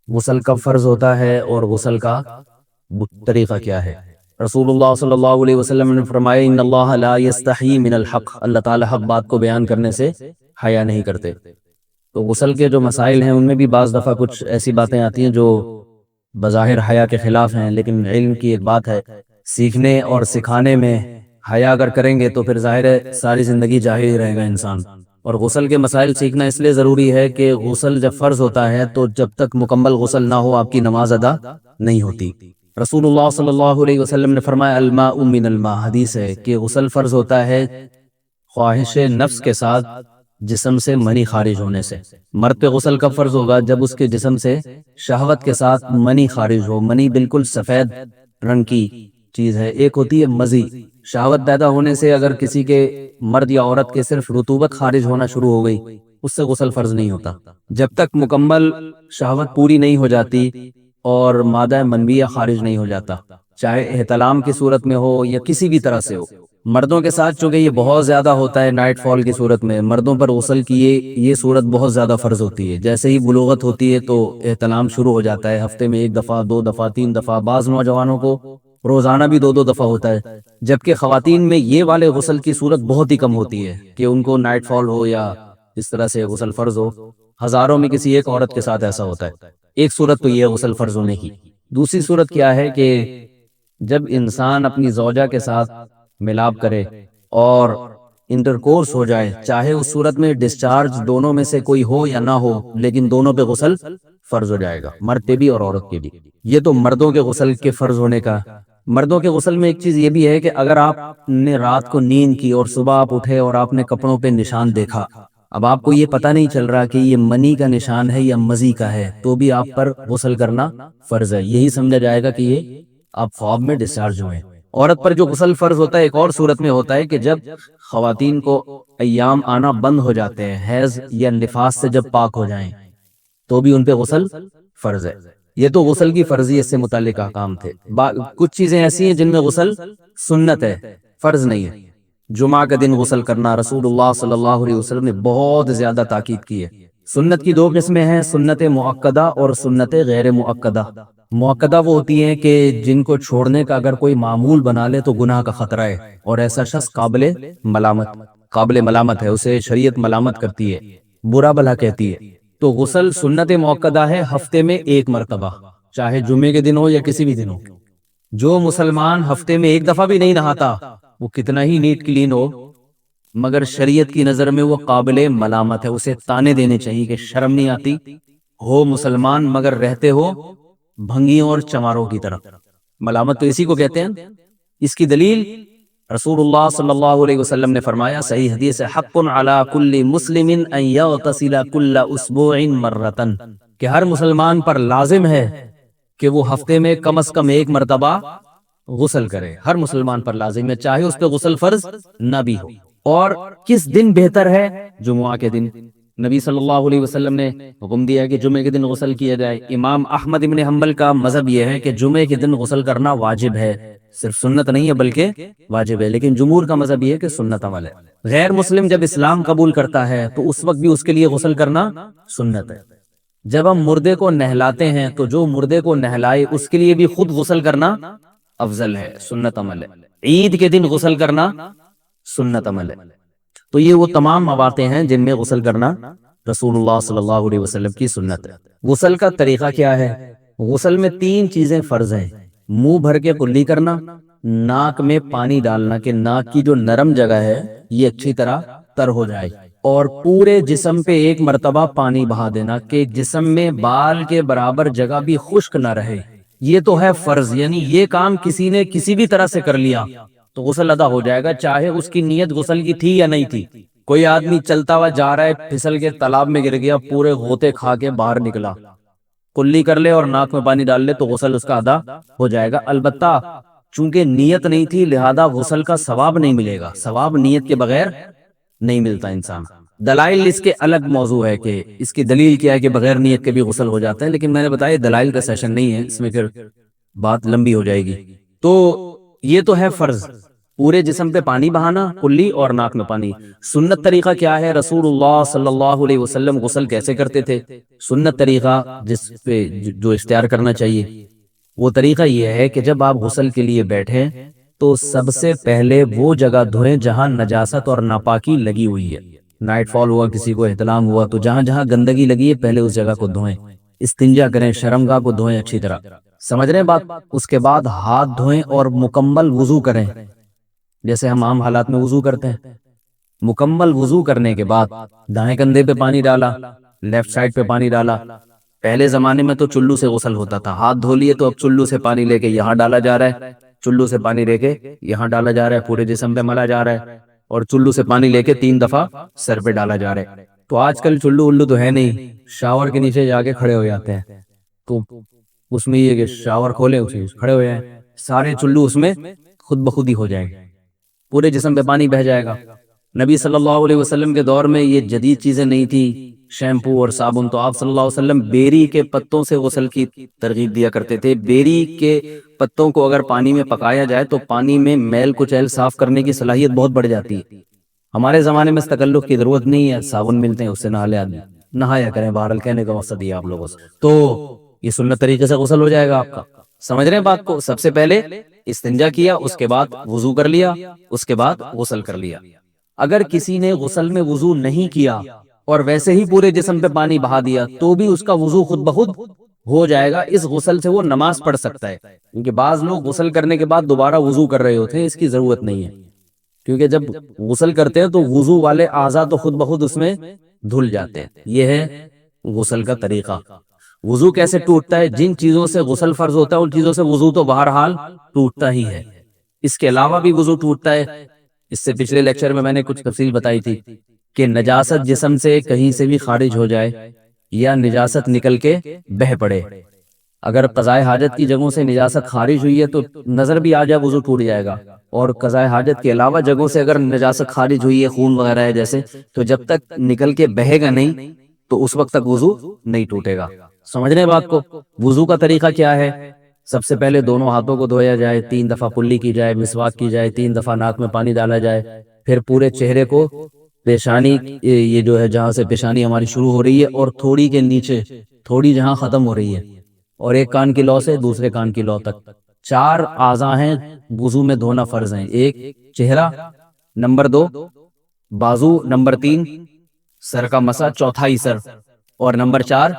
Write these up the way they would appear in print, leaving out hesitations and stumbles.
غسل کب فرض ہوتا ہے اور غسل کا طریقہ کیا ہے؟ رسول اللہ صلی اللہ علیہ وسلم نے فرمایا ان اللہ لا یستحی من الحق، اللہ تعالی حق بات کو بیان کرنے سے حیا نہیں کرتے۔ تو غسل کے جو مسائل ہیں ان میں بھی بعض دفعہ کچھ ایسی باتیں آتی ہیں جو بظاہر حیا کے خلاف ہیں، لیکن علم کی ایک بات ہے، سیکھنے اور سکھانے میں حیا اگر کریں گے تو پھر ظاہر ہے ساری زندگی جاہل ہی رہے گا انسان۔ اور غسل کے مسائل سیکھنا اس لیے ضروری ہے کہ غسل جب فرض ہوتا ہے تو جب تک مکمل غسل نہ ہو آپ کی نماز ادا نہیں ہوتی۔ رسول اللہ صلی اللہ علیہ وسلم نے فرمایا الماء من الماء، حدیث ہے کہ غسل فرض ہوتا ہے خواہش نفس کے ساتھ جسم سے منی خارج ہونے سے۔ مرد پہ غسل کب فرض ہوگا؟ جب اس کے جسم سے شہوت کے ساتھ منی خارج ہو۔ منی بالکل سفید رنگ کی چیز ہے، ایک ہوتی ہے مزی۔ شہوت پیدا ہونے سے اگر کسی کے مرد یا عورت کے صرف رطوبت خارج ہونا شروع ہو گئی، اس سے غسل فرض نہیں ہوتا۔ جب تک مکمل شہوت پوری نہیں ہو جاتی اور مادہ منویہ خارج نہیں ہو جاتا، چاہے احتلام کی صورت میں ہو یا کسی بھی طرح سے ہو۔ مردوں کے ساتھ چونکہ یہ بہت زیادہ ہوتا ہے، نائٹ فال کی صورت میں مردوں پر غسل کی یہ صورت بہت زیادہ فرض ہوتی ہے۔ جیسے ہی بلوغت ہوتی ہے تو احتلام شروع ہو جاتا ہے، ہفتے میں 1 دفعہ 2 دفعہ 3 دفعہ، بعض نوجوانوں کو روزانہ بھی 2 دفعہ ہوتا ہے، جبکہ خواتین میں یہ والے غسل کی صورت بہت ہی کم ہوتی ہے کہ ان کو نائٹ فال ہو یا اس طرح سے غسل فرض ہو۔ ہزاروں میں کسی ایک عورت کے ساتھ ایسا ہوتا ہے۔ ایک صورت تو یہ غسل فرض ہونے کی۔ دوسری صورت کیا ہے کہ جب انسان اپنی زوجہ کے ساتھ ملاپ کرے اور انٹرکورس ہو جائے، چاہے اس صورت میں ڈسچارج دونوں میں سے کوئی ہو یا نہ ہو، لیکن دونوں پہ غسل فرض ہو جائے گا، مرد پہ بھی اور عورت پہ بھی۔ یہ تو مردوں کے غسل کے فرض ہونے کا۔ مردوں کے غسل میں ایک چیز یہ بھی ہے کہ اگر آپ نے رات کو نیند کی اور صبح آپ اٹھے اور آپ نے کپڑوں پہ نشان دیکھا، اب آپ کو یہ پتہ نہیں چل رہا کہ یہ منی کا نشان ہے یا مزی کا ہے، تو بھی آپ پر غسل کرنا فرض ہے۔ یہی سمجھا جائے گا کہ یہ آپ خواب میں ڈسچارج ہوئے۔ عورت پر جو غسل فرض ہوتا ہے ایک اور صورت میں ہوتا ہے کہ جب خواتین کو ایام آنا بند ہو جاتے ہیں، حیض یا نفاس سے جب پاک ہو جائیں، تو بھی ان پہ غسل فرض ہے۔ یہ تو غسل کی فرضیت سے متعلق احکام تھے۔ کچھ چیزیں ایسی ہیں جن میں غسل سنت ہے، فرض نہیں ہے۔ جمعہ کے دن غسل کرنا رسول اللہ صلی اللہ علیہ وسلم نے بہت زیادہ تاکید کی ہے۔ سنت کی 2 قسمیں ہیں، سنت مؤکدہ اور سنت غیر مؤکدہ۔ مؤکدہ وہ ہوتی ہیں کہ جن کو چھوڑنے کا اگر کوئی معمول بنا لے تو گناہ کا خطرہ ہے، اور ایسا شخص قابل ملامت ہے، اسے شریعت ملامت کرتی ہے، برا بھلا کہتی ہے۔ تو غسل سنت مؤکدہ ہے، ہفتے میں 1 مرتبہ، چاہے جمعے کے دن ہو یا کسی بھی دن ہو۔ جو مسلمان ہفتے میں 1 دفعہ بھی نہیں نہاتا، وہ کتنا ہی نیٹ کلین ہو، مگر شریعت کی نظر میں وہ قابل ملامت ہے، اسے تانے دینے چاہیے کہ شرم نہیں آتی، ہو مسلمان مگر رہتے ہو بھنگیوں اور چماروں کی طرح۔ ملامت تو اسی کو کہتے ہیں۔ اس کی دلیل رسول اللہ صلی اللہ علیہ وسلم نے فرمایا، صحیح حدیث ہے، حق علی کل مسلم ان یغتسل کل اسبوع مرتن، کہ ہر مسلمان پر لازم ہے کہ وہ ہفتے میں کم از کم 1 مرتبہ غسل کرے۔ ہر مسلمان پر لازم ہے، چاہے اس پہ غسل فرض نہ بھی ہو۔ اور کس دن بہتر ہے؟ جمعہ کے دن۔ نبی صلی اللہ علیہ وسلم نے حکم دیا کہ جمعے کے دن غسل کیا جائے۔ امام احمد ابن حنبل کا مذہب یہ ہے کہ جمعے کے دن غسل کرنا واجب ہے، صرف سنت نہیں ہے بلکہ واجب ہے، لیکن جمہور کا مذہب یہ ہے کہ سنت عمل ہے۔ غیر مسلم جب اسلام قبول کرتا ہے تو اس وقت بھی اس کے لیے غسل کرنا سنت ہے۔ جب ہم مردے کو نہلاتے ہیں تو جو مردے کو نہلائے اس کے لیے بھی خود غسل کرنا افضل ہے، سنت عمل ہے۔ عید کے دن غسل کرنا سنت عمل ہے۔ تو یہ وہ تمام مواقع ہیں جن میں غسل کرنا رسول اللہ صلی اللہ علیہ وسلم کی سنت ہے۔ غسل کا طریقہ کیا ہے؟ غسل میں 3 چیزیں فرض ہیں، منہ بھر کے کلی کرنا، ناک میں پانی ڈالنا کہ ناک کی جو نرم جگہ ہے یہ اچھی طرح تر ہو جائے، اور پورے جسم پہ 1 مرتبہ پانی بہا دینا کہ جسم میں بال کے برابر جگہ بھی خشک نہ رہے۔ یہ تو ہے فرض، یعنی یہ کام کسی نے کسی بھی طرح سے کر لیا تو غسل ادا ہو جائے گا، چاہے اس کی نیت غسل کی تھی یا نہیں تھی۔ کوئی آدمی چلتا ہوا جا رہا ہے، پھسل کے تالاب میں گر گیا، پورے غوطے کھا کے باہر نکلا، کلی کر لے اور ناک میں پانی ڈال لے تو غسل اس کا ادا ہو جائے گا۔ البتہ چونکہ نیت نہیں تھی لہذا غسل کا ثواب نہیں ملے گا، ثواب نیت کے بغیر نہیں ملتا انسان۔ دلائل اس کے الگ موضوع ہے کہ اس کی دلیل کیا ہے کہ بغیر نیت کے بھی غسل ہو جاتا ہے، لیکن میں نے بتایا دلائل کا سیشن نہیں ہے، اس میں پھر بات لمبی ہو جائے گی۔ تو یہ تو ہے فرض۔ پورے جسم پہ پانی بہانا کلی اور ناک میں پانی. سنت طریقہ کیا ہے؟ رسول اللہ صلی اللہ علیہ وسلم غسل کیسے کرتے تھے؟ سنت طریقہ جس پہ جو اختیار کرنا چاہیے وہ طریقہ یہ ہے کہ جب آپ غسل کے لیے بیٹھیں تو سب سے پہلے وہ جگہ دھوئیں جہاں نجاست اور ناپاکی لگی ہوئی ہے. نائٹ فال ہوا، کسی کو احتلام ہوا، تو جہاں جہاں گندگی لگی ہے پہلے اس جگہ کو دھوئیں. استنجا کریں، شرمگاہ کو دھوئیں اچھی طرح. سمجھ رہے ہیں بات؟ اس کے بعد ہاتھ دھوئیں اور مکمل وضو کریں جیسے ہم عام حالات میں وضو کرتے ہیں. مکمل وضو کرنے کے بعد دائیں کندھے پہ پانی ڈالا، لیفٹ سائڈ پہ پانی ڈالا. پہلے زمانے میں تو چلو سے غسل ہوتا تھا، ہاتھ دھو لیے تو اب چلو سے پانی لے کے یہاں ڈالا جا رہا ہے، چلو سے پانی لے کے یہاں ڈالا جا رہا ہے، پورے جسم پہ ملا جا رہا ہے، اور چلو سے پانی لے کے 3 دفعہ سر پہ ڈالا جا رہا ہے. تو آج کل چلو الو تو ہے نہیں، شاور کے نیچے جا کے کھڑے ہو جاتے ہیں. تو اس میں یہ کہ شاور کھولے اسے کھڑے ہو جائیں، سارے چلو اس میں خود بخود ہی ہو جائیں گے، پورے جسم پہ پانی بہ جائے گا. نبی صلی اللہ علیہ وسلم کے دور میں یہ جدید چیزیں نہیں تھی، شیمپو اور صابن. تو آپ صلی اللہ علیہ وسلم بیری کے پتوں سے غسل کی ترغیب دیا کرتے تھے. بیری کے پتوں کو اگر پانی میں پکایا جائے تو پانی میں میل کچیل صاف کرنے کی صلاحیت بہت بڑھ جاتی ہے. ہمارے زمانے میں اس تکلف کی ضرورت نہیں ہے، صابن ملتے ہیں اس سے نہا لے آدمی، نہایا کریں. بہرحال کہنے کا مقصد یہ آپ لوگوں سے تو یہ سنت طریقے سے غسل ہو جائے گا آپ کا. سمجھ رہے ہیں بات کو؟ سب سے پہلے استنجا کیا، اس کے بعد وضو کر لیا، اس کے بعد غسل کر لیا. اگر کسی نے غسل میں وضو نہیں کیا اور ویسے ہی پورے جسم پہ پانی بہا دیا تو بھی اس کا وضو خود بخود ہو جائے گا. اس غسل سے وہ نماز پڑھ سکتا ہے، کیونکہ بعض لوگ غسل کرنے کے بعد دوبارہ وضو کر رہے ہوتے ہیں. اس کی ضرورت نہیں ہے، کیونکہ جب غسل کرتے ہیں تو وضو والے اعضاء تو خود بخود اس میں دھل جاتے ہیں. یہ ہے غسل کا طریقہ. وضو کیسے ٹوٹتا ہے؟ جن چیزوں سے غسل فرض ہوتا ہے ان چیزوں سے وضو تو بہرحال ٹوٹتا ہی ہے. اس کے علاوہ بھی وضو ٹوٹتا ہے. اس سے پچھلے لیکچر میں نے کچھ تفصیل بتائی تھی کہ نجاست جسم سے کہیں سے بھی خارج ہو جائے یا نجاست نکل کے بہ پڑے. اگر قضائے حاجت کی جگہوں سے نجاست خارج ہوئی ہے تو نظر بھی آ جائے وضو ٹوٹ جائے گا، اور قضائے حاجت کے علاوہ جگہوں سے اگر نجاست خارج ہوئی ہے، خون وغیرہ ہے جیسے، تو جب تک نکل کے بہے گا نہیں تو اس وقت تک وضو نہیں ٹوٹے گا. سمجھ رہے ہیں بات کو؟ وضو کا طریقہ کیا ہے؟ سب سے پہلے دونوں ہاتھوں کو دھویا جائے، 3 دفعہ کلی کی جائے، مسواک کی جائے، 3 دفعہ ناک میں پانی ڈالا جائے. پھر پورے چہرے کو، پیشانی یہ جو ہے جہاں سے پیشانی ہماری شروع ہو رہی ہے اور تھوڑی کے نیچے تھوڑی جہاں ختم ہو رہی ہے، اور ایک کان کی لو سے دوسرے کان کی لو تک 4 اعضاء ہیں وضو میں دھونا فرض ہیں. 1 چہرہ، نمبر 2 بازو، نمبر 3 سر کا مسا، چوتھائی سر، اور نمبر 4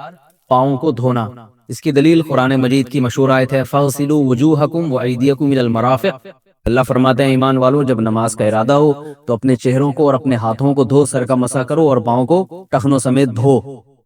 پاؤں کو دھونا. اس کی دلیل قرآن مجید کی مشہور آیت ہے فَاغْسِلُوا وُجُوهَكُمْ وَأَيْدِيَكُمْ إِلَى الْمَرَافِقِ. اللہ فرماتے ہیں ایمان والو جب نماز کا ارادہ ہو تو اپنے چہروں کو اور اپنے ہاتھوں کو دھو، سر کا مسا کرو اور پاؤں کو ٹخنوں سمیت دھو.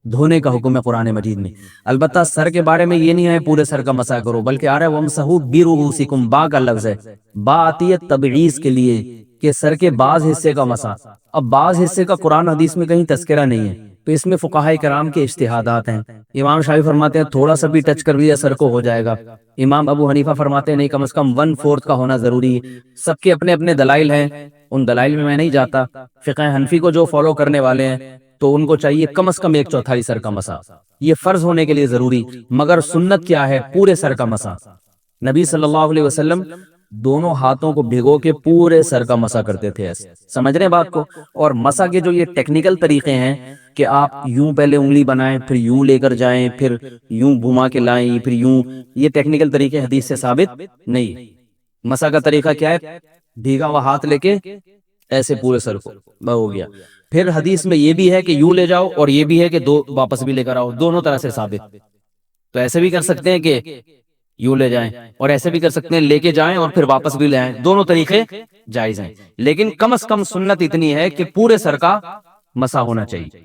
دھونے کا حکم ہے قرآن مجید میں. البتہ سر کے بارے میں یہ نہیں ہے پورے سر کا مسا کرو، بلکہ آ رہا ہے وَامْسَحُوا بِرُؤُوسِكُمْ. با کا لفظ ہے، با آتی ہے تبعیض کے لیے کہ سر کے بعض حصے کا مسا. اب بعض حصے کا قرآن حدیث میں کہیں تذکرہ نہیں ہے، تو اس میں فقہاء کرام کے اجتہادات ہیں. امام شافعی فرماتے ہیں تھوڑا سا بھی ٹچ کر لیا سر کو ہو جائے گا. امام ابو حنیفہ فرماتے ہیں نہیں، کم از کم 1/4 کا ہونا ضروری ہے. سب کے اپنے اپنے دلائل ہیں، ان دلائل میں نہیں جاتا. فقہ حنفی کو جو فالو کرنے والے ہیں تو ان کو چاہیے کم از کم 1/4 سر کا مسا، یہ فرض ہونے کے لیے ضروری. مگر سنت کیا ہے؟ پورے سر کا مسا. نبی صلی اللہ علیہ وسلم دونوں ہاتھوں کو بھگو کے پورے سر کا مسا کرتے تھے. ایسے سمجھ رہے ہیں بات کو؟ اور مسا کے جو یہ ٹیکنیکل طریقے ہیں کہ آپ یوں پہلے انگلی بنائیں، پھر یوں لے کر جائیں، پھر یوں گھما کے لائیں، پھر یوں، یہ ٹیکنیکل طریقے حدیث سے ثابت نہیں. مسا کا طریقہ کیا ہے؟ بھیگا ہوا ہاتھ لے کے ایسے پورے سر کو ہو گیا. پھر حدیث میں یہ بھی ہے کہ یوں لے جاؤ اور یہ بھی ہے کہ 2 واپس بھی لے کر آؤ، دونوں طرح سے ثابت. تو ایسے بھی کر سکتے ہیں کہ یوں لے جائیں، اور ایسے بھی کر سکتے ہیں لے کے جائیں اور پھر واپس بھی لے آئیں، دونوں طریقے جائز ہیں. لیکن کم از کم سنت اتنی ہے کہ پورے سر کا مسا ہونا چاہیے.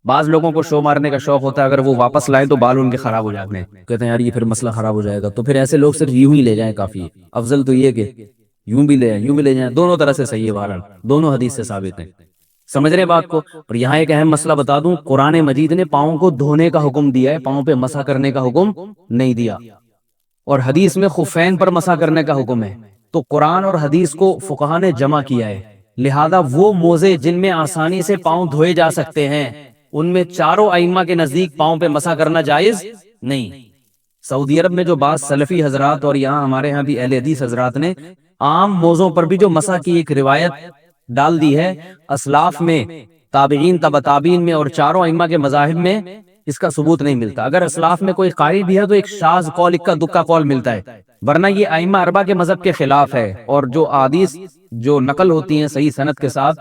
بعض لوگوں کو شو مارنے کا شوق ہوتا ہے، اگر وہ واپس لائیں تو بال ان کے خراب ہو جاتے ہیں، کہتے ہیں یار یہ پھر مسئلہ خراب ہو جائے گا. تو پھر ایسے لوگ صرف یوں ہی لے جائیں کافی ہے. افضل تو یہ کہ یوں بھی لے جائیں، یوں بھی لے جائیں، دونوں طرح سے صحیح ہے. بہرحال دونوں حدیث سے ثابت ہیں. سمجھ رہے بات کو؟ اور یہاں ایک اہم مسئلہ بتا دوں، قرآن مجید نے پاؤں کو دھونے کا حکم دیا ہے، پاؤں پہ مسح کرنے کا حکم نہیں دیا. اور حدیث میں خفین پر مسح کرنے کا حکم ہے. تو قرآن اور حدیث کو فقہاء نے جمع کیا ہے. لہذا وہ موزے جن میں آسانی سے پاؤں دھوئے جا سکتے ہیں ان میں چاروں ائمہ کے نزدیک پاؤں پہ مسح کرنا جائز نہیں. سعودی عرب میں جو بعض سلفی حضرات اور یہاں ہمارے ہاں بھی اہل حدیث حضرات نے عام موضوع پر بھی جو مسح کی ایک روایت ڈال دی ہے، اسلاف میں، تابعین، تبع تابعین میں اور چاروں ائمہ کے مذاہب میں اس کا ثبوت نہیں ملتا۔ اگر اسلاف میں کوئی قائل بھی ہے تو ایک شاذ قول، اکا دکا قول ملتا ہے، ورنہ یہ ائمہ اربعہ کے مذہب کے خلاف ہے، اور جو احادیث جو نقل ہوتی ہیں صحیح سند کے ساتھ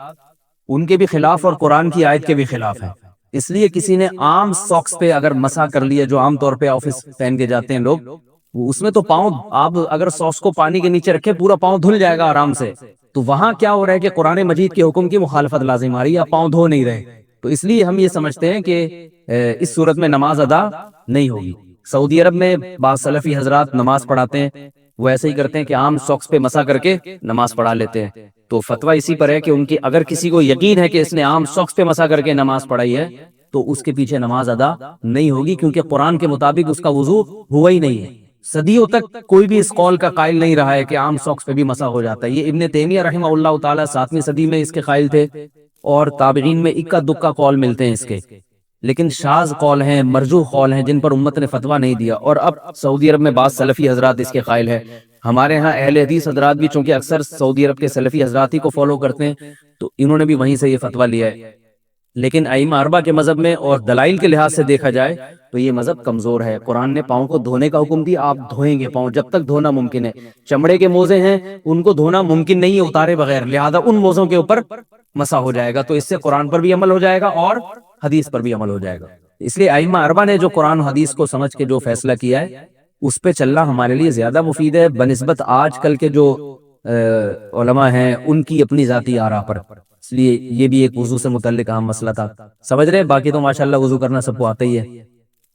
ان کے بھی خلاف اور قرآن کی آیت کے بھی خلاف ہے۔ اس لیے کسی نے عام ساکس پہ اگر مسح کر لیا، جو عام طور پہ آفس پہن کے جاتے ہیں لوگ، اس میں تو پاؤں، آپ اگر ساکس کو پانی کے نیچے رکھے پورا پاؤں دھل جائے گا آرام سے، تو وہاں کیا ہو رہا ہے کہ قرآن مجید کے حکم کی مخالفت لازم آ رہی ہے، آپ پاؤں دھو نہیں رہے۔ تو اس لیے ہم یہ سمجھتے ہیں کہ اس صورت میں نماز ادا نہیں ہوگی۔ سعودی عرب میں بعض سلفی حضرات نماز پڑھاتے ہیں، وہ ایسے ہی کرتے ہیں کہ عام ساکس پہ مسح کر کے نماز پڑھا لیتے ہیں۔ تو فتویٰ اسی پر ہے کہ ان کی اگر کسی کو یقین ہے کہ اس نے عام ساکس پہ مسح کر کے نماز پڑھائی ہے تو اس کے پیچھے نماز ادا نہیں ہوگی، کیونکہ قرآن کے مطابق اس کا وضو ہوا ہی نہیں ہے۔ صدیوں تک کوئی بھی اس قول کا قائل نہیں رہا ہے کہ عام ساکس پہ بھی مسح ہو جاتا ہے۔ یہ ابن تیمیہ رحمہ اللہ تعالیٰ 7ویں صدی میں اس کے قائل تھے، اور تابعین میں اکا دکا قول ملتے ہیں اس کے، لیکن شاذ قول ہیں، مرجوح قول ہیں، جن پر امت نے فتویٰ نہیں دیا۔ اور اب سعودی عرب میں بعض سلفی حضرات اس کے قائل ہیں۔ ہمارے ہاں اہل حدیث حضرات بھی چونکہ اکثر سعودی عرب کے سلفی حضرات ہی کو فالو کرتے ہیں، تو انہوں نے بھی وہیں سے یہ فتویٰ لیا ہے۔ لیکن ائمہ اربعہ کے مذہب میں اور دلائل کے لحاظ سے دیکھا جائے تو یہ مذہب کمزور ہے۔ قرآن نے پاؤں کو دھونے کا حکم دیا، آپ دھوئیں گے پاؤں جب تک دھونا ممکن ہے۔ چمڑے کے موزے ہیں، ان کو دھونا ممکن نہیں ہے اتارے بغیر، لہذا ان موزوں کے اوپر مسح ہو جائے گا، تو اس سے قرآن پر بھی عمل ہو جائے گا اور حدیث پر بھی عمل ہو جائے گا۔ اس لیے ائمہ اربعہ نے جو قرآن و حدیث کو سمجھ کے جو فیصلہ کیا ہے اس پہ چلنا ہمارے لیے زیادہ مفید ہے بنسبت آج کل کے جو علماء ہیں ان کی اپنی ذاتی آراء پر۔ اس لیے یہ بھی ایک وضو سے متعلق اہم مسئلہ تھا، سمجھ رہے ہیں؟ باقی تو ماشاءاللہ وضو کرنا سب کو آتا ہی ہے۔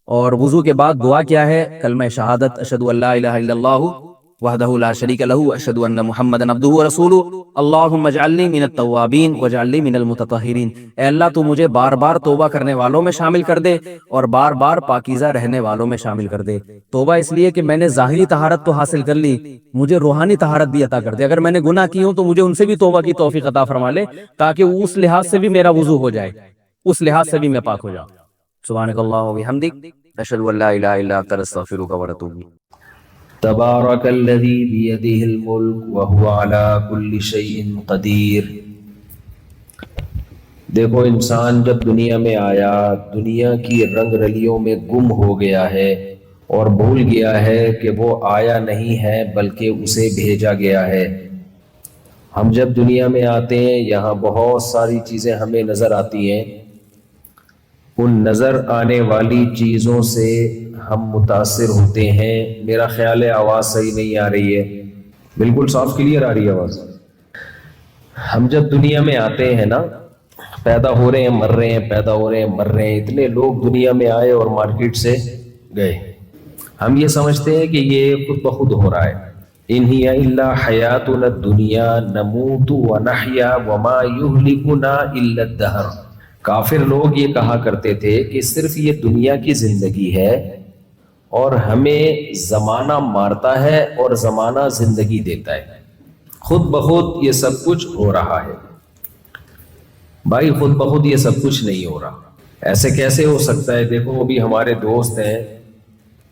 اور وضو کے بعد دعا کیا ہے؟ کلمہ شہادت، اشہد ان لا الہ الا اللہ وحدہ لا شریک لہ اشہد ان محمدا عبدہ ورسولہ اللہم اجعلنی من التوابین واجعلنی من المتطہرین۔ اے اللہ تو مجھے بار بار توبہ کرنے والوں میں شامل کر دے اور بار بار پاکیزہ رہنے والوں میں شامل کر دے۔ توبہ اس لیے کہ میں نے ظاہری طہارت تو حاصل کر لی، مجھے روحانی طہارت بھی عطا کر دے۔ اگر میں نے گناہ کی ہوں تو مجھے ان سے بھی توبہ کی توفیق عطا فرما لے، تاکہ اس لحاظ سے بھی میرا وضو ہو جائے، اس لحاظ سے بھی میں پاک ہو جاؤں۔ سبحانک اللہم وبحمدک اشہد ان لا الہ الا انت استغفرک واتوب الیک۔ تبارک الذی بیدہ الملک وہو علی کل شیء قدیر۔ دیکھو انسان جب دنیا میں آیا، دنیا کی رنگ رلیوں میں گم ہو گیا ہے اور بھول گیا ہے کہ وہ آیا نہیں ہے بلکہ اسے بھیجا گیا ہے۔ ہم جب دنیا میں آتے ہیں یہاں بہت ساری چیزیں ہمیں نظر آتی ہیں، ان نظر آنے والی چیزوں سے ہم متاثر ہوتے ہیں۔ میرا خیال ہے آواز صحیح نہیں آ رہی ہے، بالکل صاف کلیئر آ رہی ہے آواز۔ ہم جب دنیا میں آتے ہیں نا، پیدا ہو رہے ہیں مر رہے ہیں، پیدا ہو رہے ہیں مر رہے ہیں، اتنے لوگ دنیا میں آئے اور مارکیٹ سے گئے۔ ہم یہ سمجھتے ہیں کہ یہ خود بخود ہو رہا ہے۔ ان ہی الا حیاتنا الدنیا نموت ونحیا وما یہلکنا الا الدہر۔ کافر لوگ یہ کہا کرتے تھے کہ صرف یہ دنیا کی زندگی ہے اور ہمیں زمانہ مارتا ہے اور زمانہ زندگی دیتا ہے، خود بخود یہ سب کچھ ہو رہا ہے۔ بھائی خود بخود یہ سب کچھ نہیں ہو رہا، ایسے کیسے ہو سکتا ہے؟ دیکھو ابھی ہمارے دوست ہیں،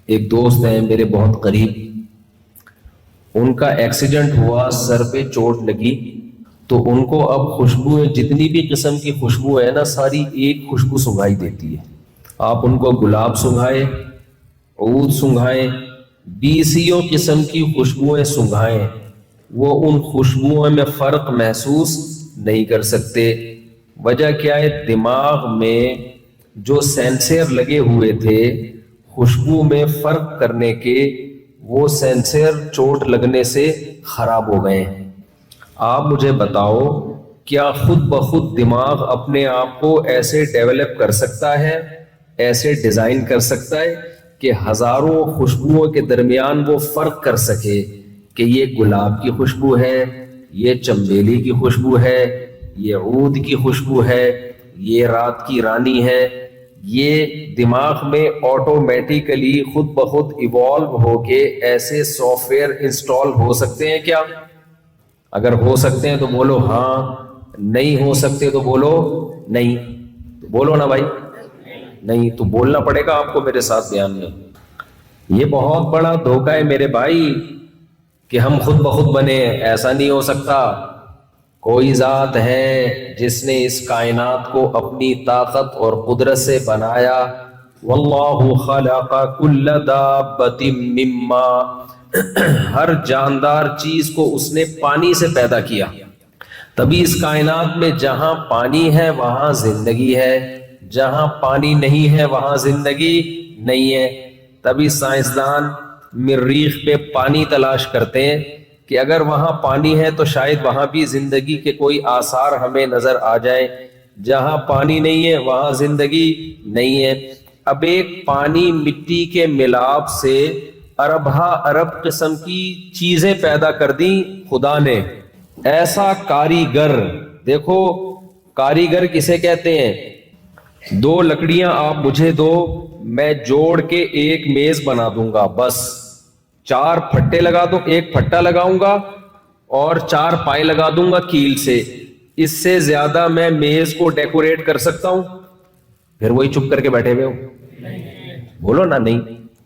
ایک دوست ہیں میرے بہت قریب، ان کا ایکسیڈنٹ ہوا، سر پہ چوٹ لگی، تو ان کو اب خوشبو، جتنی بھی قسم کی خوشبو ہے نا، ساری ایک خوشبو سنگھائی دیتی ہے۔ آپ ان کو گلاب سنگھائیں، عود سنگھائیں، 20 قسم کی خوشبوئیں سنگھائیں، وہ ان خوشبوؤں میں فرق محسوس نہیں کر سکتے۔ وجہ کیا ہے؟ دماغ میں جو سینسر لگے ہوئے تھے خوشبو میں فرق کرنے کے، وہ سینسر چوٹ لگنے سے خراب ہو گئے ہیں۔ آپ مجھے بتاؤ، کیا خود بخود دماغ اپنے آپ کو ایسے ڈیولپ کر سکتا ہے، ایسے ڈیزائن کر سکتا ہے کہ ہزاروں خوشبوؤں کے درمیان وہ فرق کر سکے کہ یہ گلاب کی خوشبو ہے، یہ چنبیلی کی خوشبو ہے، یہ عود کی خوشبو ہے، یہ رات کی رانی ہے؟ یہ دماغ میں آٹومیٹیکلی خود بخود ایوالو ہو کے ایسے سافٹ ویئر انسٹال ہو سکتے ہیں کیا؟ اگر ہو سکتے ہیں تو بولو ہاں، نہیں ہو سکتے تو بولو نہیں۔ تو بولو نا بھائی، نہیں تو بولنا پڑے گا آپ کو میرے ساتھ بیان میں۔ یہ بہت بڑا دھوکہ ہے میرے بھائی کہ ہم خود بخود بنے، ایسا نہیں ہو سکتا۔ کوئی ذات ہے جس نے اس کائنات کو اپنی طاقت اور قدرت سے بنایا۔ واللہ خلق کل دابۃ مما، ہر جاندار چیز کو اس نے پانی سے پیدا کیا۔ تبھی اس کائنات میں جہاں پانی ہے وہاں زندگی ہے، جہاں پانی نہیں ہے وہاں زندگی نہیں ہے۔ تبھی سائنسدان مریخ پہ پانی تلاش کرتے ہیں کہ اگر وہاں پانی ہے تو شاید وہاں بھی زندگی کے کوئی آثار ہمیں نظر آ جائیں۔ جہاں پانی نہیں ہے وہاں زندگی نہیں ہے۔ اب ایک پانی مٹی کے ملاپ سے اربہ ارب قسم کی چیزیں پیدا کر دیں خدا نے۔ ایسا کاریگر، دیکھو کاریگر کسے کہتے ہیں؟ دو لکڑیاں آپ مجھے دو، میں جوڑ کے ایک میز بنا دوں گا، بس چار پھٹے لگا دو، ایک پھٹا لگاؤں گا اور چار پائے لگا دوں گا کیل سے، اس سے زیادہ میں میز کو ڈیکوریٹ کر سکتا ہوں؟ پھر وہی چپ کر کے بیٹھے ہوئے ہو، بولو نا نہیں،